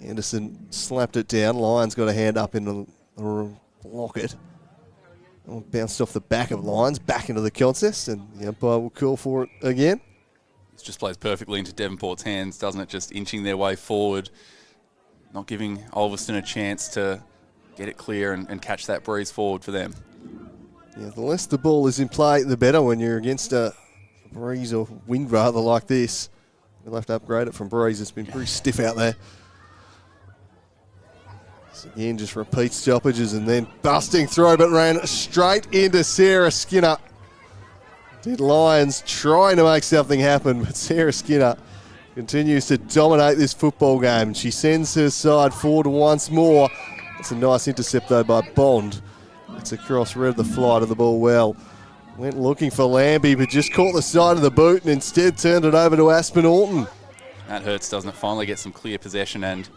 Anderson slapped it down. Lyons got a hand up in the block it. Bounced off the back of Lyons, back into the contest, and the umpire will call for it again. This just plays perfectly into Devonport's hands, doesn't it? Just inching their way forward, not giving Ulverstone a chance to get it clear and catch that breeze forward for them. Yeah, the less the ball is in play, the better when you're against a breeze or wind rather like this. We'll have to upgrade it from breeze. It's been pretty stiff out there. So again, just repeat stoppages and then busting through, but ran straight into Sarah Skinner. Did Lyons trying to make something happen, but Sarah Skinner continues to dominate this football game. She sends her side forward once more. It's a nice intercept though by Bond. It's across, read the flight of the ball well. Went looking for Lambie, but just caught the side of the boot and instead turned it over to Aspen Orton. That hurts, doesn't it? Finally get some clear possession and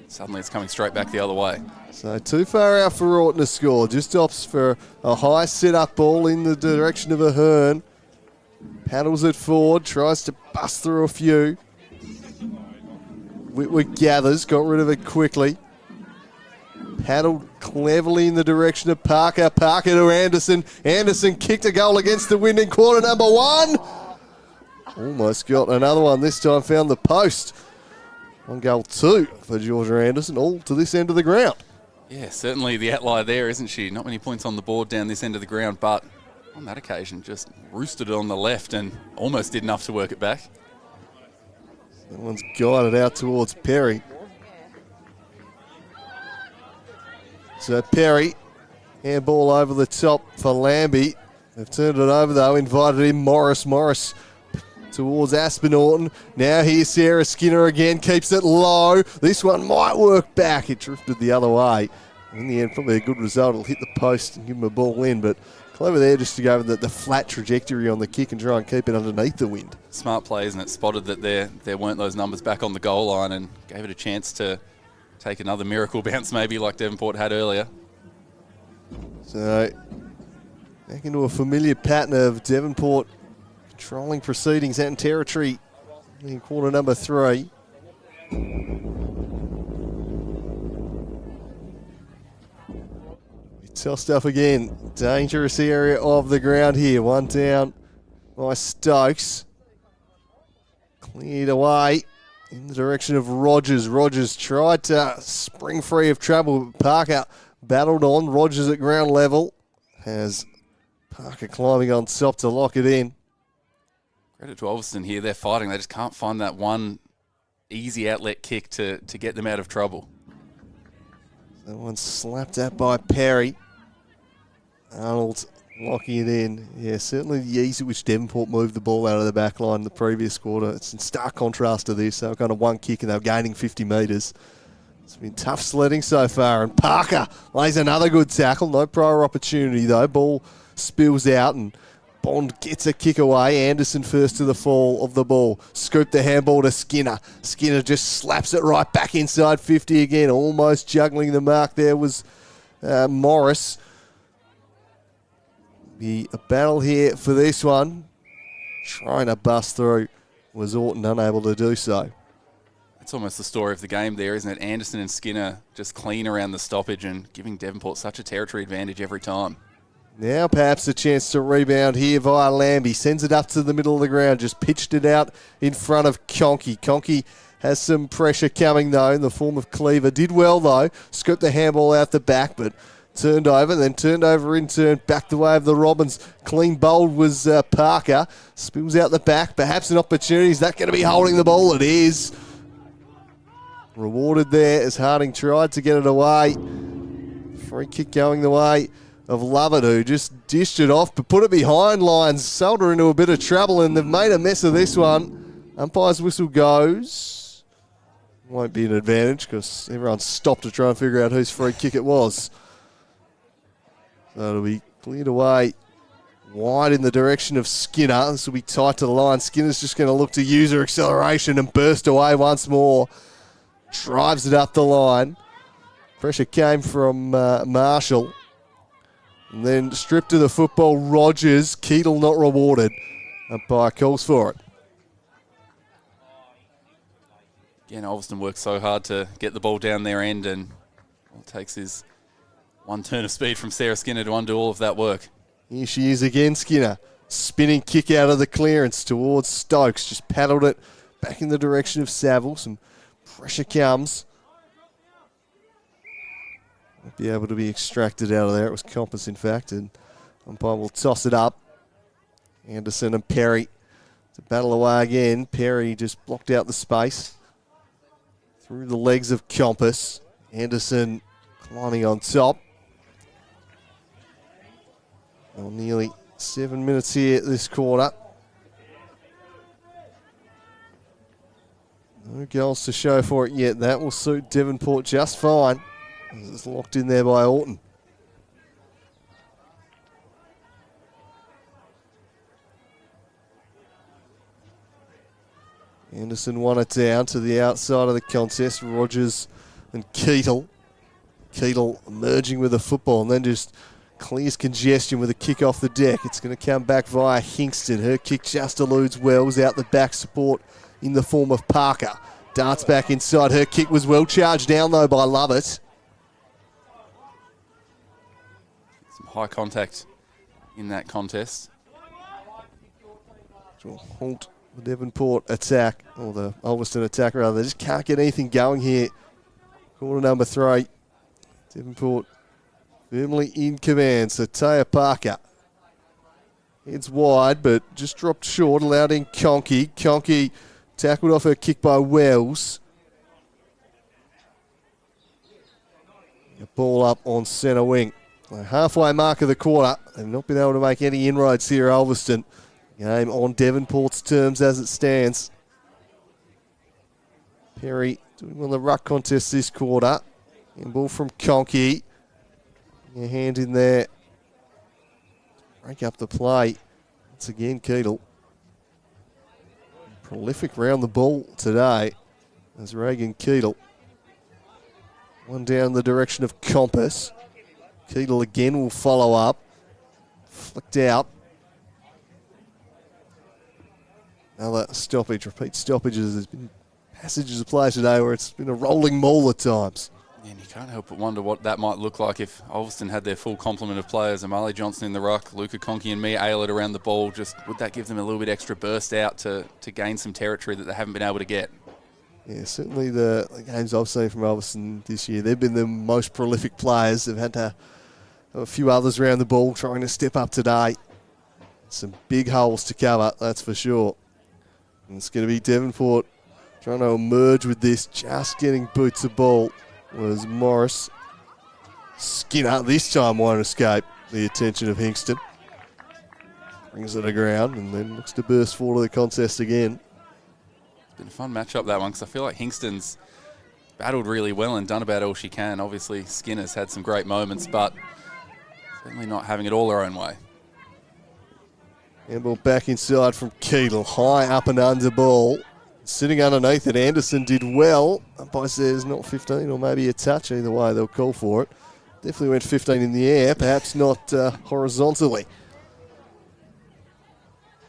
suddenly it's coming straight back the other way. So too far out for Orton to score. Just opts for a high set-up ball in the direction of Ahern. Paddles it forward, tries to bust through a few. Whitworth gathers, got rid of it quickly. Paddled cleverly in the direction of Parker. Parker to Anderson. Anderson kicked a goal against the wind in quarter number 1. Almost got another one. This time found the post. 1-2 for Georgia Anderson, all to this end of the ground. Yeah, certainly the outlier there, isn't she? Not many points on the board down this end of the ground, but on that occasion just roosted it on the left and almost did enough to work it back. That one's guided out towards Perry. So Perry, handball over the top for Lambie. They've turned it over though, invited in Morris. Morris towards Aspen Orton. Now here's Sarah Skinner again, keeps it low. This one might work back. It drifted the other way. In the end, probably a good result. It'll hit the post and give him a ball in, but clever there just to go with the flat trajectory on the kick and try and keep it underneath the wind. Smart play, isn't it? Spotted that there weren't those numbers back on the goal line and gave it a chance to take another miracle bounce maybe like Devonport had earlier. So back into a familiar pattern of Devonport controlling proceedings out in territory in quarter number 3. Tough stuff again. Dangerous area of the ground here. One down by Stokes. Cleared away in the direction of Rogers. Rogers tried to spring free of trouble. Parker battled on. Rogers at ground level. Has Parker climbing on top to lock it in. Credit to Ulverstone here. They're fighting. They just can't find that one easy outlet kick to get them out of trouble. That one slapped at by Perry. Arnold locking it in. Yeah, certainly the ease at which Devonport moved the ball out of the back line in the previous quarter. It's in stark contrast to this. They were kind of one kick and they were gaining 50 metres. It's been tough sledding so far. And Parker lays another good tackle. No prior opportunity though. Ball spills out and Bond gets a kick away. Anderson first to the fall of the ball. Scooped the handball to Skinner. Skinner just slaps it right back inside 50 again. Almost juggling the mark there was Morris. Be a battle here for this one. Trying to bust through. Was Orton unable to do so. That's almost the story of the game there, isn't it? Anderson and Skinner just clean around the stoppage and giving Devonport such a territory advantage every time. Now perhaps a chance to rebound here via Lambie. Sends it up to the middle of the ground. Just pitched it out in front of Conkey. Conkey has some pressure coming though in the form of Cleaver. Did well though. Scooped the handball out the back, but turned over, then turned over in turn, back the way of the Robins. Clean bowled was Parker. Spills out the back, perhaps an opportunity. Is that going to be holding the ball? It is. Rewarded there as Harding tried to get it away. Free kick going the way of Lovett, who just dished it off, but put it behind Lyons. Sold her into a bit of trouble, and they've made a mess of this one. Umpire's whistle goes. Won't be an advantage because everyone stopped to try and figure out whose free kick it was. So it'll be cleared away wide in the direction of Skinner. This will be tight to the line. Skinner's just going to look to use her acceleration and burst away once more. Drives it up the line. Pressure came from Marshall. And then stripped to the football, Rogers. Keatle not rewarded. Umpire calls for it. Again, Ulverstone works so hard to get the ball down their end, and all it takes is one turn of speed from Sarah Skinner to undo all of that work. Here she is again, Skinner. Spinning kick out of the clearance towards Stokes. Just paddled it back in the direction of Saville. Some pressure comes. Won't be able to be extracted out of there. It was Compass, in fact, and umpire will toss it up. Anderson and Perry to battle away again. Perry just blocked out the space through the legs of Compass. Anderson climbing on top. Well, nearly 7 minutes here this quarter. No goals to show for it yet. That will suit Devonport just fine. It's locked in there by Orton. Anderson won it down to the outside of the contest. Rogers and Keatle. Keatle emerging with the football and then just clears congestion with a kick off the deck. It's going to come back via Hingston. Her kick just eludes Wells. Out the back support in the form of Parker. Darts back inside. Her kick was well charged down though by Lovett. Some high contact in that contest. Which will halt the Devonport attack, or the Ulverstone attack rather. They just can't get anything going here. Quarter number 3. Devonport firmly in command. So Taya Parker heads wide, but just dropped short, allowed in Conkey. Conkey tackled off her kick by Wells. A ball up on centre wing. The halfway mark of the quarter. They've not been able to make any inroads here, Ulverstone. Game on Devonport's terms as it stands. Perry doing well in the ruck contest this quarter. And ball from Conkey. Your hand in there. Break up the play. Once again, Keatle. Prolific round the ball today as Reagan Keatle. One down the direction of Compass. Keatle again will follow up. Flicked out. Another stoppage. Repeat stoppages. There's been passages of play today where it's been a rolling maul at times. And you can't help but wonder what that might look like if Ulverstone had their full complement of players. Amali Johnson in the ruck, Luca Conkey and Mia Aylett around the ball. Just would that give them a little bit extra burst out to gain some territory that they haven't been able to get? Yeah, certainly the games I've seen from Ulverstone this year, they've been the most prolific players. They've had to have a few others around the ball trying to step up today. Some big holes to cover, that's for sure. And it's going to be Devonport trying to emerge with this, just getting boots of ball. Was Morris. Skinner this time won't escape the attention of Hingston. Brings it to ground and then looks to burst forward to the contest again. It's been a fun matchup, that one, because I feel like Hingston's battled really well and done about all she can. Obviously, Skinner's had some great moments, but certainly not having it all her own way. Handball back inside from Keatle. High up and under ball. Sitting underneath it, Anderson did well. Umpire says not 15 or maybe a touch. Either way, they'll call for it. Definitely went 15 in the air, perhaps not horizontally.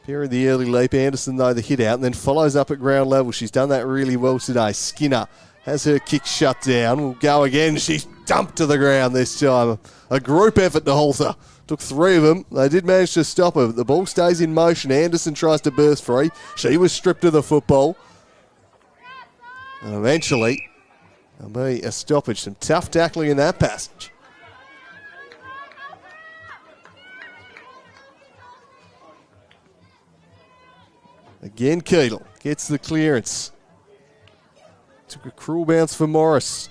Perry the early leap. Anderson, though, the hit out and then follows up at ground level. She's done that really well today. Skinner has her kick shut down. Will go again. She's dumped to the ground this time. A group effort to halt her. Took 3 of them. They did manage to stop her. But the ball stays in motion. Anderson tries to burst free. She was stripped of the football. And eventually, there'll be a stoppage. Some tough tackling in that passage. Again, Keatle gets the clearance. Took a cruel bounce for Morris.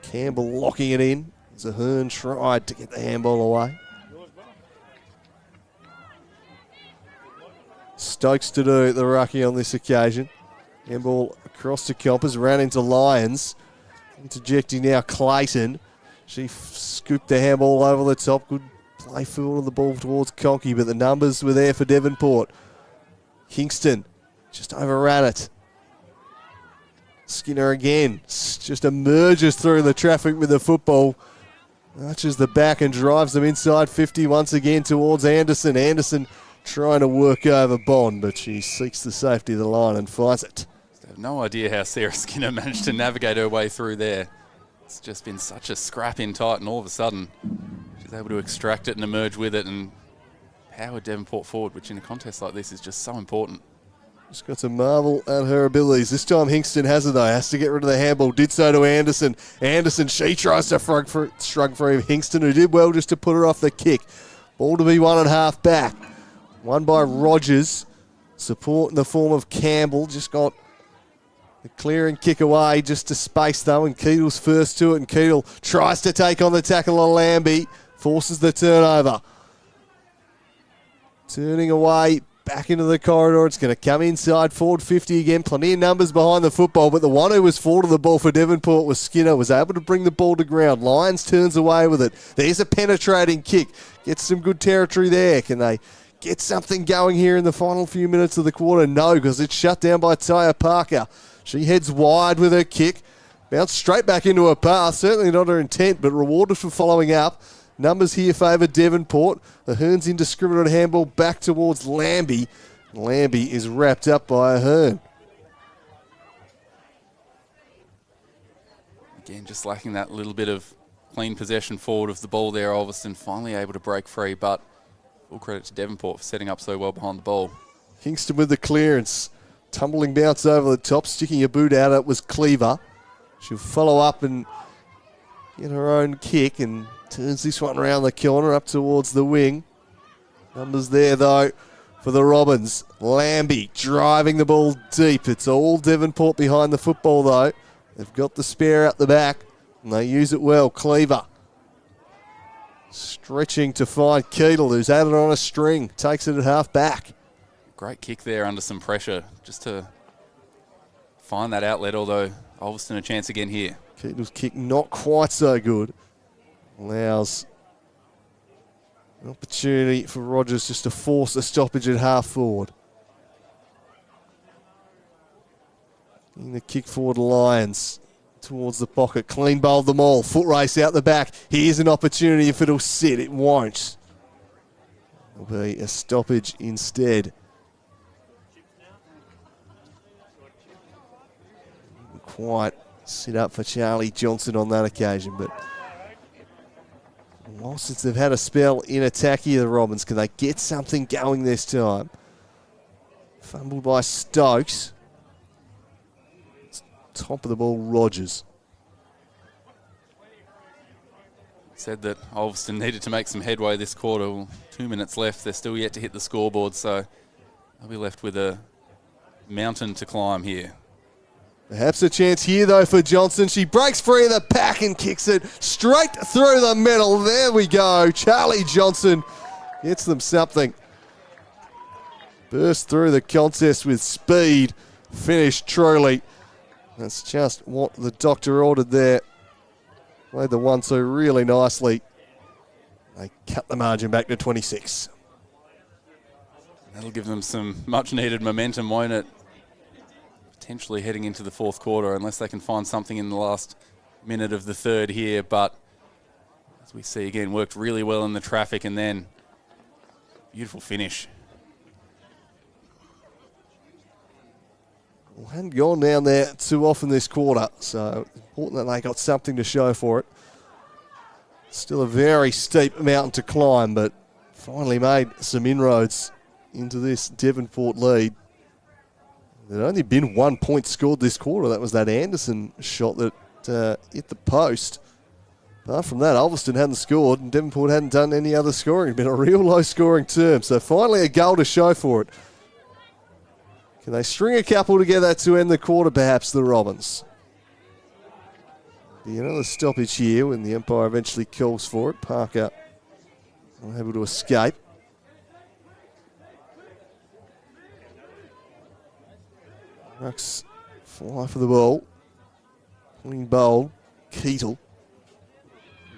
Campbell locking it in. Zahern tried to get the handball away. Stokes to do the ruckie on this occasion. Handball across to Compass, ran into Lyons. Interjecting now Clayton. She scooped the handball over the top. Good play forward of the ball towards Conkey, but the numbers were there for Devonport. Hingston just overran it. Skinner again, just emerges through the traffic with the football. Arches the back and drives them inside 50 once again towards Anderson. Anderson trying to work over Bond, but she seeks the safety of the line and finds it. I have no idea how Sarah Skinner managed to navigate her way through there. It's just been such a scrap in tight, and all of a sudden she's able to extract it and emerge with it and power Devonport forward, which in a contest like this is just so important. Just got to marvel at her abilities. This time Hingston has it though, has to get rid of the handball. Did so to Anderson. Anderson, she tries to shrug free Hingston, who did well just to put her off the kick. Ball to be 1.5 back. Won by Rogers. Support in the form of Campbell. Just got the clear and kick away just to space though, and Keetal's first to it, and Keetal tries to take on the tackle on Lambie. Forces the turnover. Turning away, back into the corridor. It's going to come inside, forward 50 again. Plenty of numbers behind the football, but the one who was forward of the ball for Devonport was Skinner, was able to bring the ball to ground. Lyons turns away with it. There's a penetrating kick. Gets some good territory there. Can they get something going here in the final few minutes of the quarter? No, because it's shut down by Taya Parker. She heads wide with her kick. Bounced straight back into her path. Certainly not her intent, but rewarded for following up. Numbers here favour Devonport. The Hearn's indiscriminate handball back towards Lambie. Lambie is wrapped up by a Hearn. Again, just lacking that little bit of clean possession forward of the ball there. Ulverstone finally able to break free, but full credit to Devonport for setting up so well behind the ball. Kingston with the clearance. Tumbling bounce over the top, sticking a boot out. It was Cleaver. She'll follow up and get her own kick and turns this one around the corner up towards the wing. Numbers there, though, for the Robins. Lambie driving the ball deep. It's all Devonport behind the football, though. They've got the spare out the back, and they use it well. Cleaver stretching to find Keetal, who's had it on a string. Takes it at half back. Great kick there under some pressure, just to find that outlet, although Ulverstone a chance again here. Keetal's kick not quite so good. Allows an opportunity for Rogers just to force a stoppage at half forward. In the kick forward, Lions towards the pocket. Clean bowled them all. Foot race out the back. Here's an opportunity if it'll sit. It won't. It'll be a stoppage instead. Didn't quite sit up for Charlie Johnson on that occasion, but well, since they've had a spell in attack here, the Robins, can they get something going this time? Fumbled by Stokes. Top of the ball, Rogers. Said that Ulverstone needed to make some headway this quarter. Well, 2 minutes left. They're still yet to hit the scoreboard, so they'll be left with a mountain to climb here. Perhaps a chance here, though, for Johnson. She breaks free of the pack and kicks it straight through the middle. There we go. Charlie Johnson gets them something. Burst through the contest with speed. Finished truly. That's just what the doctor ordered there. Played the 1-2 really nicely. They cut the margin back to 26. That'll give them some much-needed momentum, won't it? Potentially heading into the fourth quarter, unless they can find something in the last minute of the third here. But as we see again, worked really well in the traffic, and then beautiful finish. Well, hadn't gone down there too often this quarter, so important that they got something to show for it. Still a very steep mountain to climb, but finally made some inroads into this Devonport lead. There'd only been 1 point scored this quarter. That was that Anderson shot that hit the post. Apart from that, Ulverstone hadn't scored, and Devonport hadn't done any other scoring. It's been a real low-scoring term, so finally a goal to show for it. Can they string a couple together to end the quarter, perhaps, the Robins? Be another stoppage here when the umpire eventually calls for it. Parker unable to escape. Rucks fly for the ball. Clean bowl. Keetal.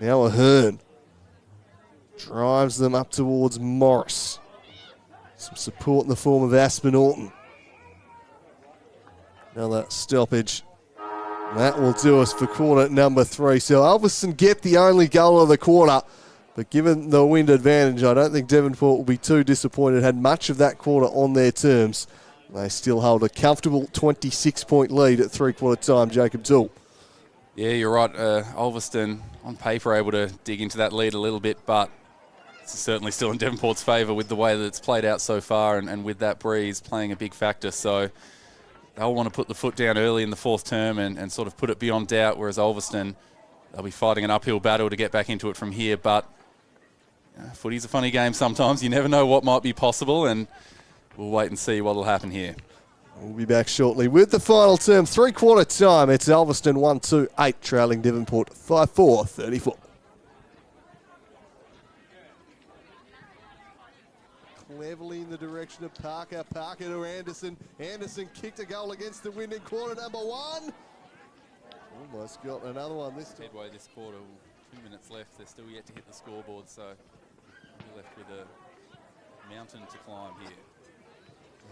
Now a Hearn. Drives them up towards Morris. Some support in the form of Aspen Orton. Another stoppage. That will do us for quarter number 3. So Ulverstone get the only goal of the quarter. But given the wind advantage, I don't think Devonport will be too disappointed. Had much of that quarter on their terms. They still hold a comfortable 26-point lead at three-quarter time. Jacob Toole. Yeah, you're right. Ulverstone, on paper, able to dig into that lead a little bit, but it's certainly still in Devonport's favour with the way that it's played out so far and with that breeze playing a big factor. So they'll want to put the foot down early in the fourth term and sort of put it beyond doubt, whereas Ulverstone, they'll be fighting an uphill battle to get back into it from here. But footy's a funny game sometimes. You never know what might be possible, and we'll wait and see what will happen here. We'll be back shortly with the final term. Three-quarter time. It's Ulverstone 1-2-8, trailing Devonport 5-4-34. Cleverly in the direction of Parker. Parker to Anderson. Anderson kicked a goal against the wind in quarter number one. Almost got another one this time. Midway this quarter, 2 minutes left. They're still yet to hit the scoreboard, so we're left with a mountain to climb here.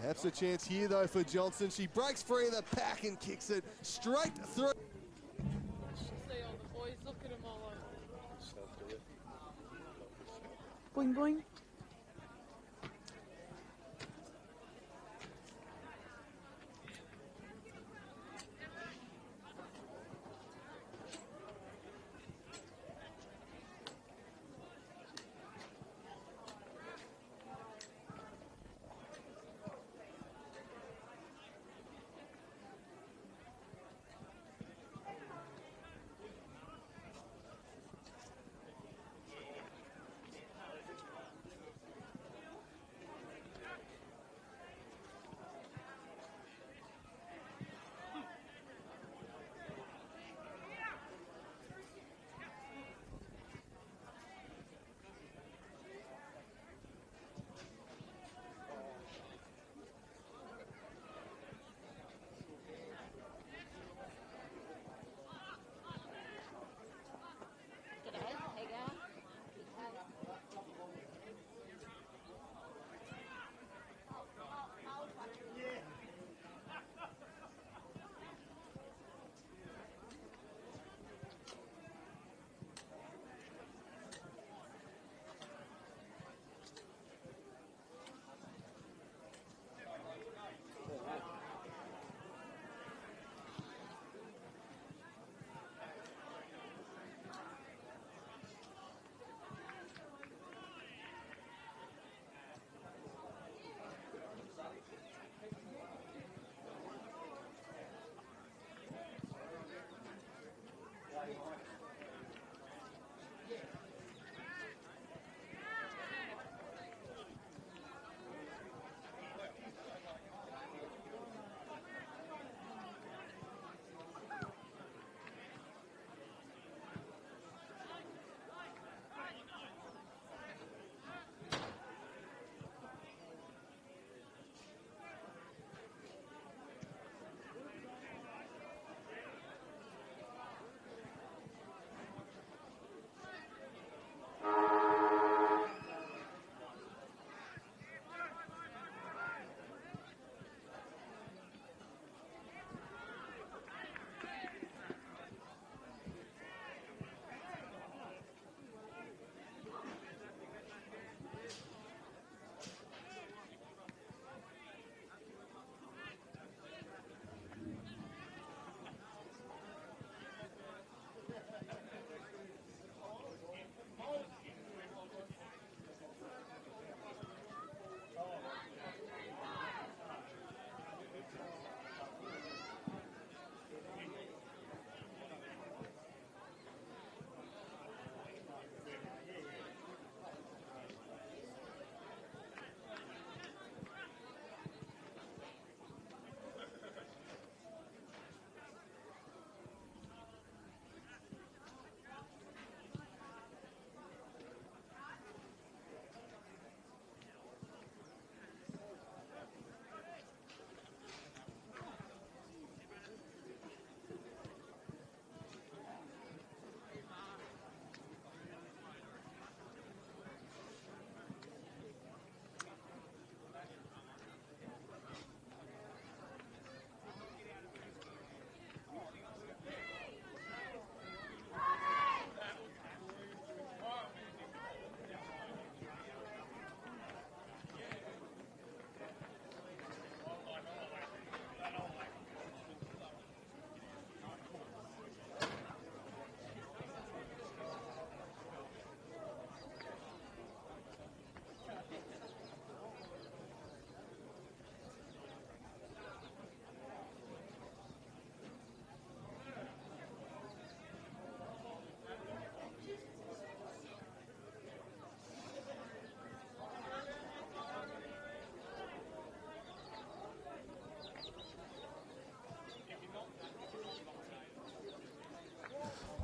Perhaps a chance here, though, for Johnson. She breaks free of the pack and kicks it straight through. See all the boys, look at them all over. Boing, boing.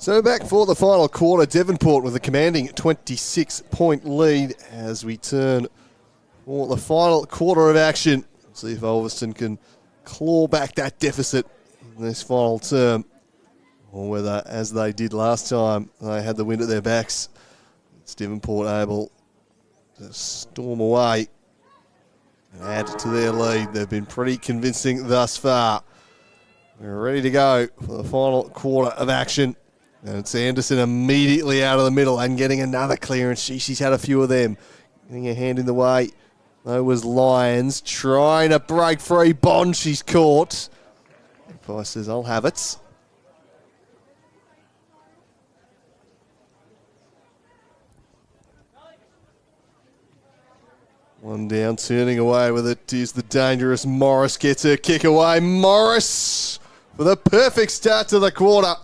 So back for the final quarter, Devonport with a commanding 26-point lead as we turn for the final quarter of action. See if Ulverstone can claw back that deficit in this final term, or whether, as they did last time, they had the wind at their backs. It's Devonport able to storm away and add to their lead. They've been pretty convincing thus far. We're ready to go for the final quarter of action. And it's Anderson immediately out of the middle and getting another clearance. She's had a few of them. Getting her hand in the way. That was Lyons trying to break free. Bond, she's caught. Price says, I'll have it. One down, turning away with it is the dangerous Morris. Gets her kick away. Morris with a perfect start to the quarter.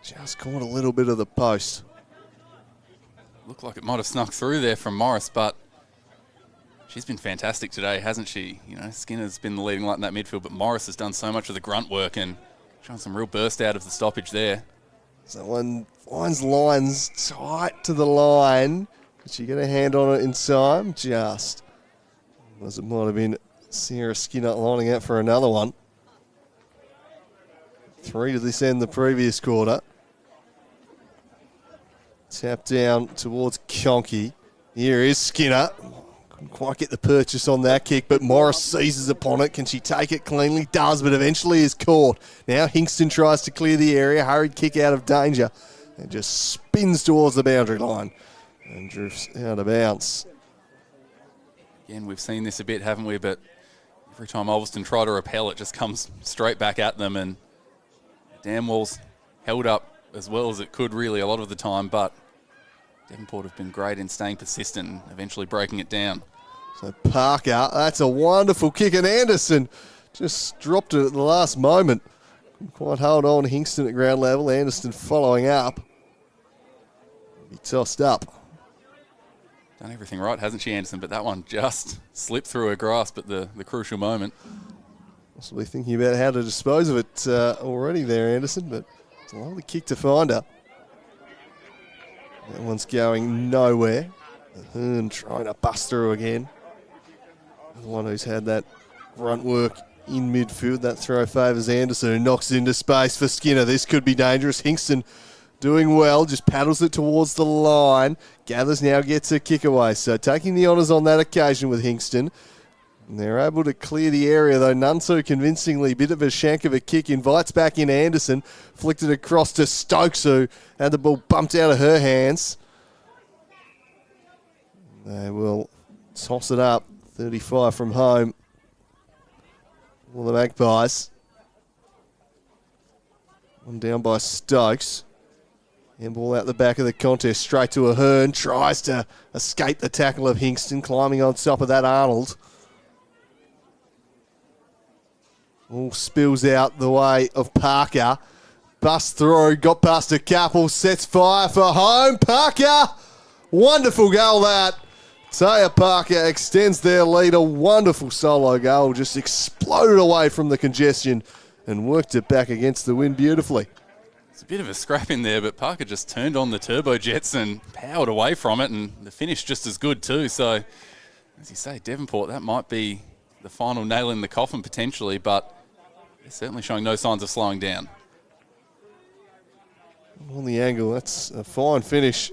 Just caught a little bit of the post. Looked like it might have snuck through there from Morris, but she's been fantastic today, hasn't she? You know, Skinner's been the leading light in that midfield, but Morris has done so much of the grunt work and shown some real burst out of the stoppage there. So one finds Lyons tight to the line. Did she get a hand on it in time? Just. As it might have been Sarah Skinner lining out for another one. 3 to this end the previous quarter. Tap down towards Conkey. Here is Skinner. Couldn't quite get the purchase on that kick, but Morris seizes upon it. Can she take it cleanly? Does, but eventually is caught. Now Hingston tries to clear the area. Hurried kick out of danger. And just spins towards the boundary line. And drifts out of bounds. Again, we've seen this a bit, haven't we? But every time Ulverstone try to repel, it just comes straight back at them. And the dam wall's held up as well as it could really a lot of the time, but Devonport have been great in staying persistent and eventually breaking it down. So Parker, that's a wonderful kick, and Anderson just dropped it at the last moment. Couldn't quite hold on. Hingston at ground level. Anderson following up. He tossed up. Done everything right, hasn't she, Anderson? But that one just slipped through her grasp at the crucial moment. Possibly thinking about how to dispose of it already there, Anderson, but it's a lovely kick to find her. That one's going nowhere. Ahern trying to bust through again. The one who's had that grunt work in midfield. That throw favours Anderson, who knocks it into space for Skinner. This could be dangerous. Hingston doing well, just paddles it towards the line. Gathers now, gets a kick away. So taking the honours on that occasion with Hingston. And they're able to clear the area, though none so convincingly. Bit of a shank of a kick. Invites back in Anderson. Flicked it across to Stokes, who had the ball bumped out of her hands. They will toss it up. 35 from home for the Magpies. One down by Stokes. Handball out the back of the contest. Straight to Ahern. Tries to escape the tackle of Hingston. Climbing on top of that Arnold. All spills out the way of Parker. Busts through, got past a couple, sets fire for home. Parker, wonderful goal that. Taya Parker extends their lead. A wonderful solo goal. Just exploded away from the congestion and worked it back against the wind beautifully. It's a bit of a scrap in there, but Parker just turned on the turbojets and powered away from it, and the finish just as good too. So, as you say, Devonport, that might be the final nail in the coffin potentially, but they're certainly showing no signs of slowing down. On the angle, that's a fine finish.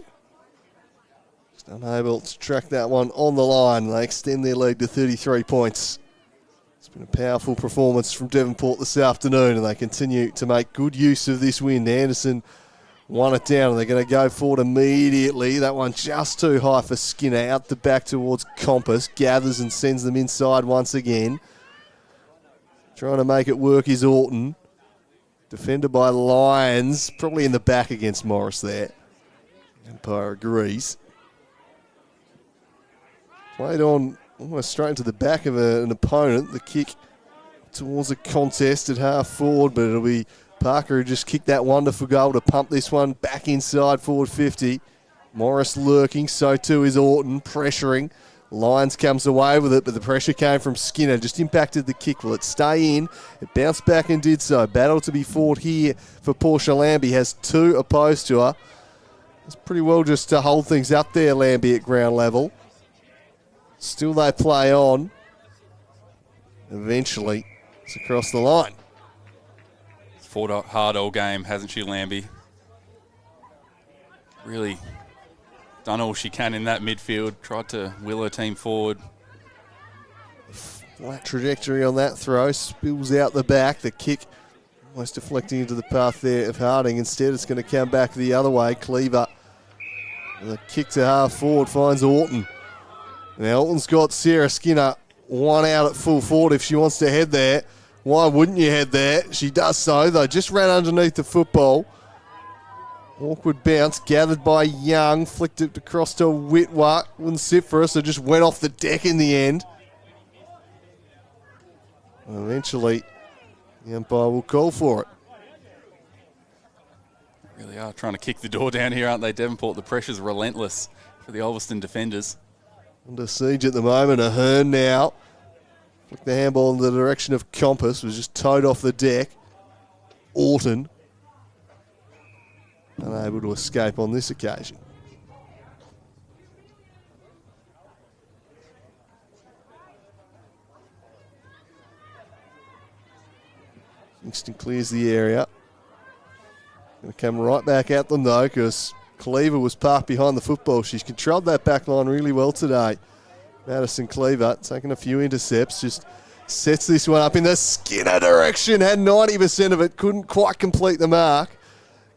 Just unable to track that one on the line. They extend their lead to 33 points. It's been a powerful performance from Devonport this afternoon, and they continue to make good use of this win. Anderson won it down, and they're going to go forward immediately. That one just too high for Skinner. Out the back towards Compass. Gathers and sends them inside once again. Trying to make it work is Orton. Defended by Lyons. Probably in the back against Morris there. Empire agrees. Played on almost straight into the back of an opponent. The kick towards a contest at half forward, but it'll be Parker who just kicked that wonderful goal to pump this one back inside forward 50. Morris lurking, so too is Orton, pressuring. Lyons comes away with it, but the pressure came from Skinner. Just impacted the kick. Will it stay in? It bounced back and did so. Battle to be fought here for Portia Lambie. Has 2 opposed to her. It's pretty well just to hold things up there, Lambie, at ground level. Still they play on. Eventually, it's across the line. Fought hard all game, hasn't she, Lambie? Really done all she can in that midfield. Tried to will her team forward. Flat trajectory on that throw. Spills out the back. The kick almost deflecting into the path there of Harding. Instead, it's going to come back the other way. Cleaver. The kick to half forward finds Orton. Now, Orton's got Sarah Skinner one out at full forward if she wants to head there. Why wouldn't you head there? She does so, though. Just ran underneath the football. Awkward bounce, gathered by Young. Flicked it across to Whitwer. Wouldn't sit for her, so just went off the deck in the end. Eventually, the umpire will call for it. Really are trying to kick the door down here, aren't they, Devonport? The pressure's relentless for the Ulverstone defenders. Under siege at the moment. Ahern now. Flicked the handball in the direction of Compass. Was just towed off the deck. Orton. Unable to escape on this occasion. Kingston clears the area. Going to come right back at them though, because Cleaver was parked behind the football. She's controlled that back line really well today. Madison Cleaver taking a few intercepts, just sets this one up in the Skinner direction. Had 90% of it, couldn't quite complete the mark.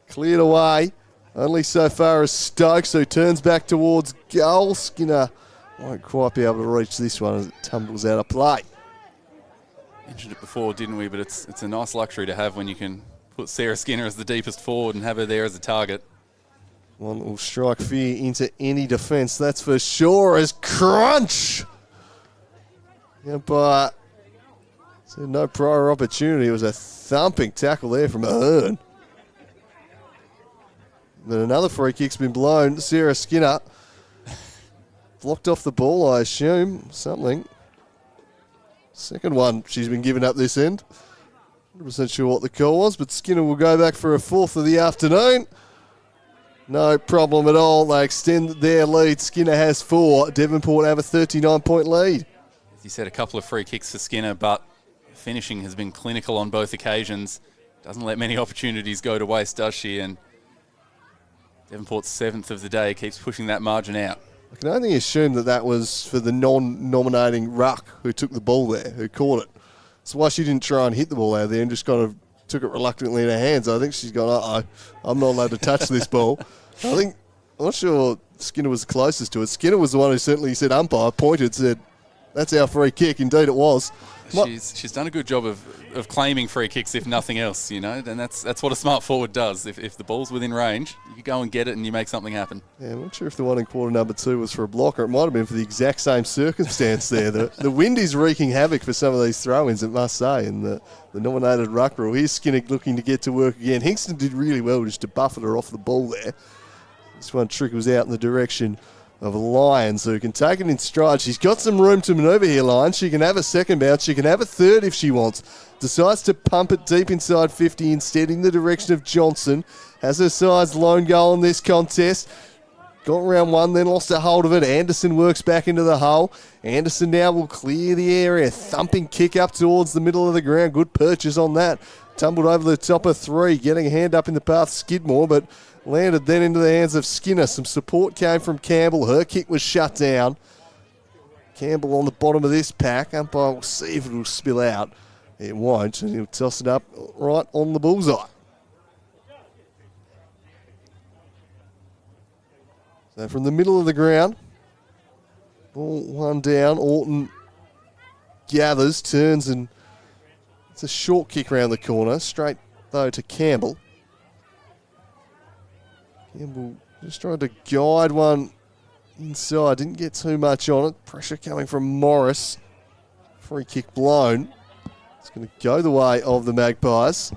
Cleared away, only so far as Stokes, who turns back towards goal. Skinner won't quite be able to reach this one as it tumbles out of play. Mentioned it before, didn't we? But it's a nice luxury to have when you can put Sarah Skinner as the deepest forward and have her there as a target. One that will strike fear into any defence, that's for sure, as Crunch! But so no prior opportunity. It was a thumping tackle there from Ahern. But another free kick's been blown. Sarah Skinner blocked off the ball, I assume. Something. Second one she's been giving up this end. 100% sure what the call was, but Skinner will go back for a 4th of the afternoon. No problem at all. They extend their lead. Skinner has 4. Devonport have a 39-point lead. As you said, a couple of free kicks for Skinner, but finishing has been clinical on both occasions. Doesn't let many opportunities go to waste, does she? And Devonport's 7th of the day keeps pushing that margin out. I can only assume that that was for the non-nominating ruck who took the ball there, who caught it. That's why she didn't try and hit the ball out there and just kind of took it reluctantly in her hands. I think she's gone, I'm not allowed to touch this ball. I'm not sure Skinner was the closest to it. Skinner was the one who certainly said umpire, pointed, said, that's our free kick. Indeed it was. She's done a good job of claiming free kicks, if nothing else, you know, and that's what a smart forward does. If the ball's within range, you go and get it and you make something happen. Yeah, I'm not sure if the one in quarter number 2 was for a block, or it might have been for the exact same circumstance there. The wind is wreaking havoc for some of these throw-ins, it must say, in the nominated ruck rule. Here's Skinner looking to get to work again. Hingston did really well just to buffet her off the ball there. This one trickles out in the direction of Lyons, who can take it in stride. She's got some room to manoeuvre here, Lyons. She can have a second bounce. She can have a third if she wants. Decides to pump it deep inside 50 instead in the direction of Johnson. Has her side's lone goal in this contest. Got round one, then lost a hold of it. Anderson works back into the hole. Anderson now will clear the area. Thumping kick up towards the middle of the ground. Good purchase on that. Tumbled over the top of 3. Getting a hand up in the path, Skidmore, but landed then into the hands of Skinner. Some support came from Campbell. Her kick was shut down. Campbell on the bottom of this pack. Umpire will see if it will spill out. It won't, and he'll toss it up right on the bullseye. So from the middle of the ground, ball one down. Orton gathers, turns, and it's a short kick around the corner. Straight, though, to Campbell. Campbell just tried to guide one inside. Didn't get too much on it. Pressure coming from Morris. Free kick blown. It's going to go the way of the Magpies.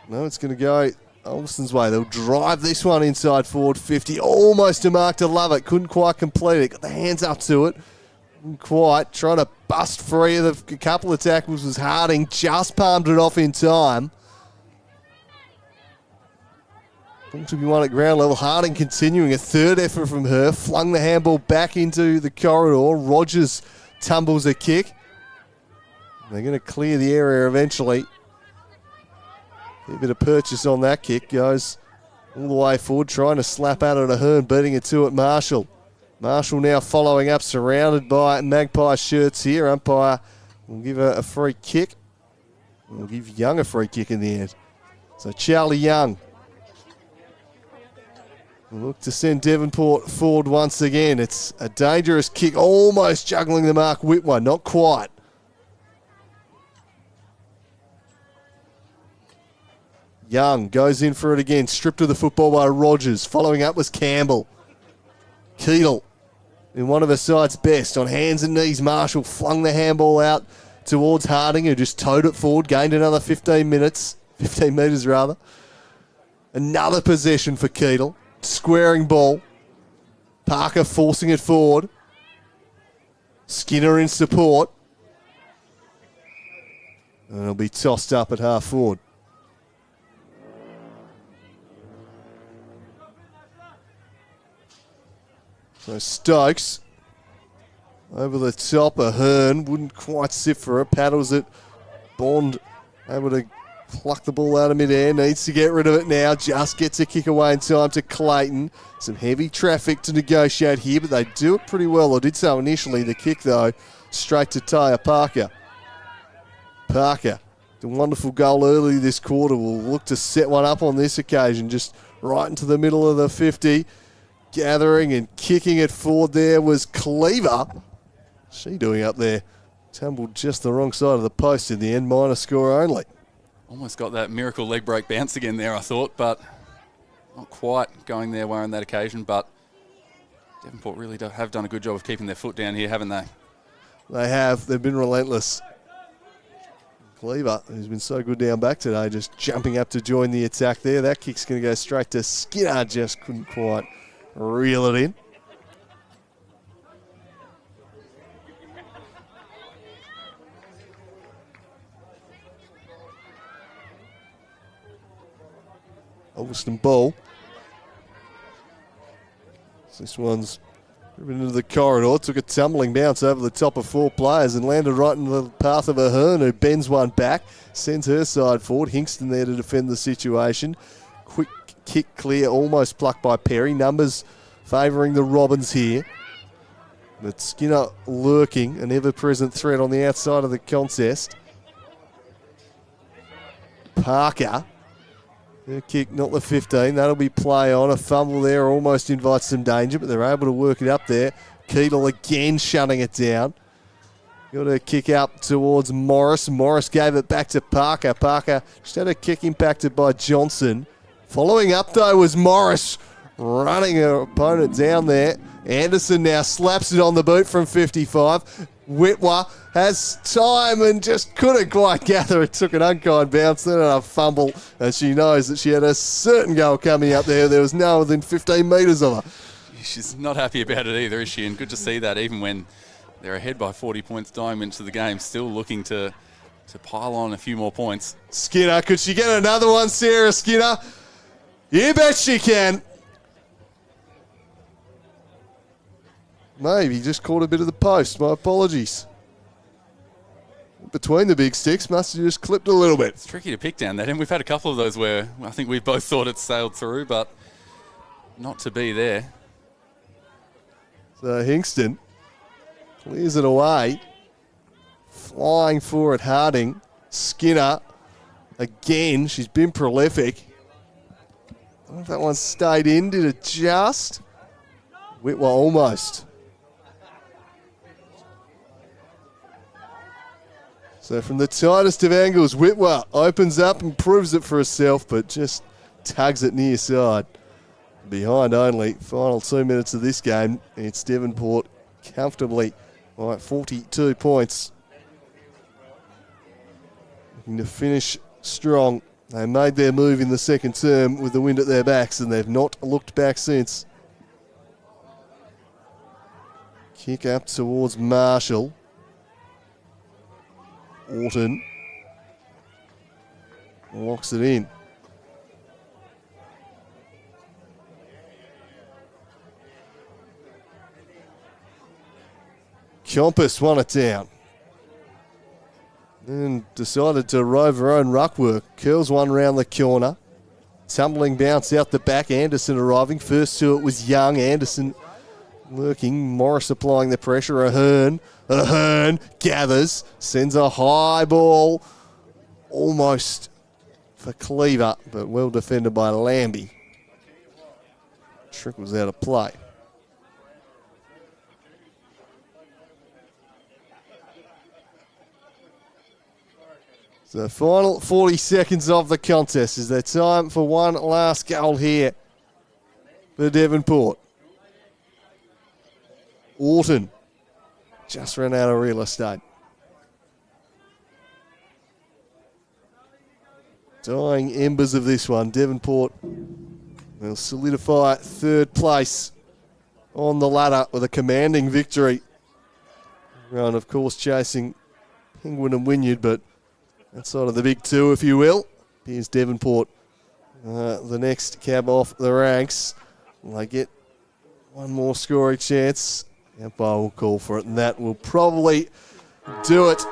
No, it's going to go Ulverstone's way. They'll drive this one inside forward 50. Almost a mark to Lovett. Couldn't quite complete it. Got the hands up to it. Couldn't quite. Trying to bust free of a couple of tackles was Harding. Just palmed it off in time. To be one at ground level. Harding continuing a third effort from her. Flung the handball back into the corridor. Rogers tumbles a kick. They're going to clear the area eventually. A bit of purchase on that kick. Goes all the way forward, trying to slap out at Ahern, beating it to it Marshall. Marshall now following up, surrounded by Magpie shirts here. Umpire will give her a free kick. We'll give Young a free kick in the end. So Charlie Young will look to send Devonport forward once again. It's a dangerous kick, almost juggling the mark Whitwer, not quite. Young goes in for it again, stripped of the football by Rogers. Following up was Campbell. Keedle, in one of her side's best, on hands and knees. Marshall flung the handball out towards Harding, who just towed it forward, gained another 15 metres rather. Another possession for Keedle. Squaring ball. Parker forcing it forward. Skinner in support. And it'll be tossed up at half forward. So Stokes over the top. Ahern wouldn't quite sit for it. Paddles it. Bond able to pluck the ball out of midair. Needs to get rid of it now. Just gets a kick away in time to Clayton. Some heavy traffic to negotiate here, but they do it pretty well. They did so initially. The kick, though, straight to Taya Parker. Parker, the wonderful goal early this quarter, will look to set one up on this occasion. Just right into the middle of the 50. Gathering and kicking it forward there was Cleaver. What's she doing up there? Tumbled just the wrong side of the post in the end. Minor score only. Almost got that miracle leg break bounce again there, I thought, but not quite going their way on that occasion. But Devonport really have done a good job of keeping their foot down here, haven't they? They have. They've been relentless. Cleaver, who's been so good down back today, just jumping up to join the attack there. That kick's going to go straight to Skinner. Just couldn't quite reel it in. Ulverstone ball. This one's driven into the corridor. Took a tumbling bounce over the top of four players and landed right in the path of Ahern, who bends one back, sends her side forward. Hingston there to defend the situation. Quick kick clear, almost plucked by Perry. Numbers favouring the Robins here. But Skinner lurking, an ever-present threat on the outside of the contest. Parker. Her kick, not the 15. That'll be play on. A fumble there almost invites some danger, but they're able to work it up there. Keedle again shutting it down. Got a kick up towards Morris. Morris gave it back to Parker. Parker just had a kick impacted by Johnson. Following up, though, was Morris running her opponent down there. Anderson now slaps it on the boot from 55. Whitwer has time and just couldn't quite gather. It took an unkind bounce, then a fumble, and she knows that she had a certain goal coming up there. There was no within 15 metres of her. She's not happy about it either, is she? And good to see that even when they're ahead by 40 points dying into the game, still looking to pile on a few more points. Skinner, could she get another one, Sarah Skinner? You bet she can. Maybe just caught a bit of the post. My apologies. Between the big sticks, must have just clipped a little bit. It's tricky to pick down that, and we've had a couple of those where I think we both thought it sailed through, but not to be there. So Hingston clears it away. Flying for it, Harding. Skinner, again, she's been prolific. I don't know if that one stayed in. Did it just? Whitwer almost. So from the tightest of angles, Whitwer opens up and proves it for herself, but just tugs it near side. Behind only. Final 2 minutes of this game. It's Devonport comfortably by 42 points. Looking to finish strong They made their move in the second term with the wind at their backs, and they've not looked back since. Kick up towards Marshall. Orton locks it in. Compass won it down. And decided to rove her own ruck work. Curls one round the corner. Tumbling bounce out the back. Anderson arriving. First to it was Young. Anderson lurking. Morris applying the pressure. Ahern gathers. Sends a high ball. Almost for Cleaver, but well defended by Lambie. Trickles out of play. The final 40 seconds of the contest. Is there time for one last goal here for Devonport? Orton just ran out of real estate. Dying embers of this one. Devonport will solidify third place on the ladder with a commanding victory. Everyone, of course, chasing Penguin and Wynyard, but outside of the big two, if you will, here's Devonport, the next cab off the ranks. They get one more scoring chance. Umpire will call for it, and that will probably do it.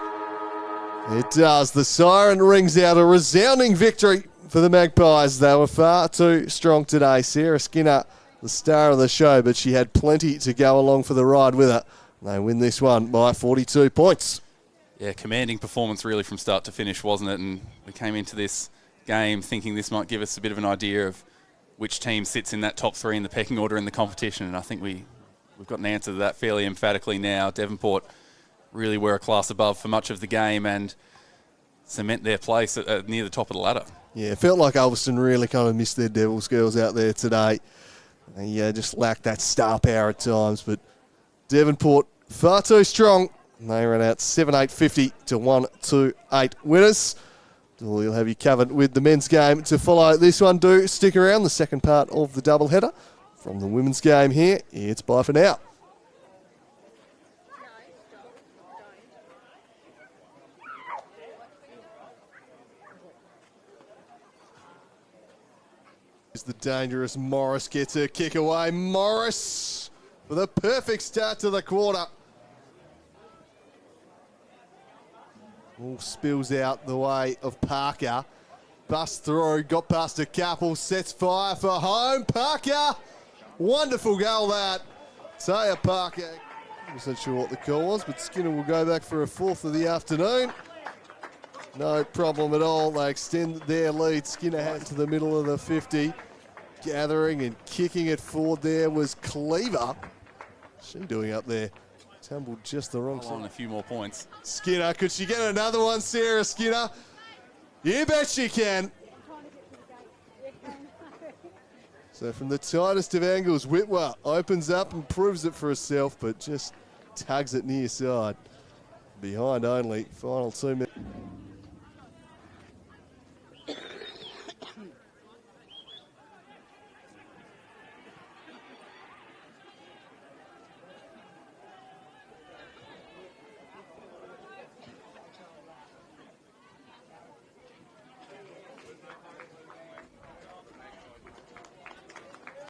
It does. The siren rings out. A resounding victory for the Magpies. They were far too strong today. Sarah Skinner, the star of the show, but she had plenty to go along for the ride with her. They win this one by 42 points. Yeah, commanding performance really from start to finish, wasn't it? And we came into this game thinking this might give us a bit of an idea of which team sits in that top three in the pecking order in the competition. And I think we've got an answer to that fairly emphatically now. Devonport really were a class above for much of the game and cement their place near the top of the ladder. Yeah, it felt like Ulverstone really kind of missed their Devils girls out there today. They just lacked that star power at times, but Devonport far too strong. They ran out 7-8-50 to 1-2-8 winners. We'll have you covered with the men's game to follow this one. Do stick around. The second part of the doubleheader from the women's game here. It's bye for now. Is the dangerous Morris gets her kick away. Morris with a perfect start to the quarter. All spills out the way of Parker. Bust through, got past a couple, sets fire for home. Parker, wonderful goal that. Taya Parker, wasn't sure what the call was, but Skinner will go back for a fourth of the afternoon. No problem at all. They extend their lead. Skinner has to the middle of the 50. Gathering and kicking it forward there was Cleaver. What's she doing up there? Tumbled just the wrong side. On a few more points. Skinner, could she get another one, Sarah Skinner? You bet she can. So from the tightest of angles, Whitwer opens up and proves it for herself, but just tugs it near side. Behind only. Final 2 minutes.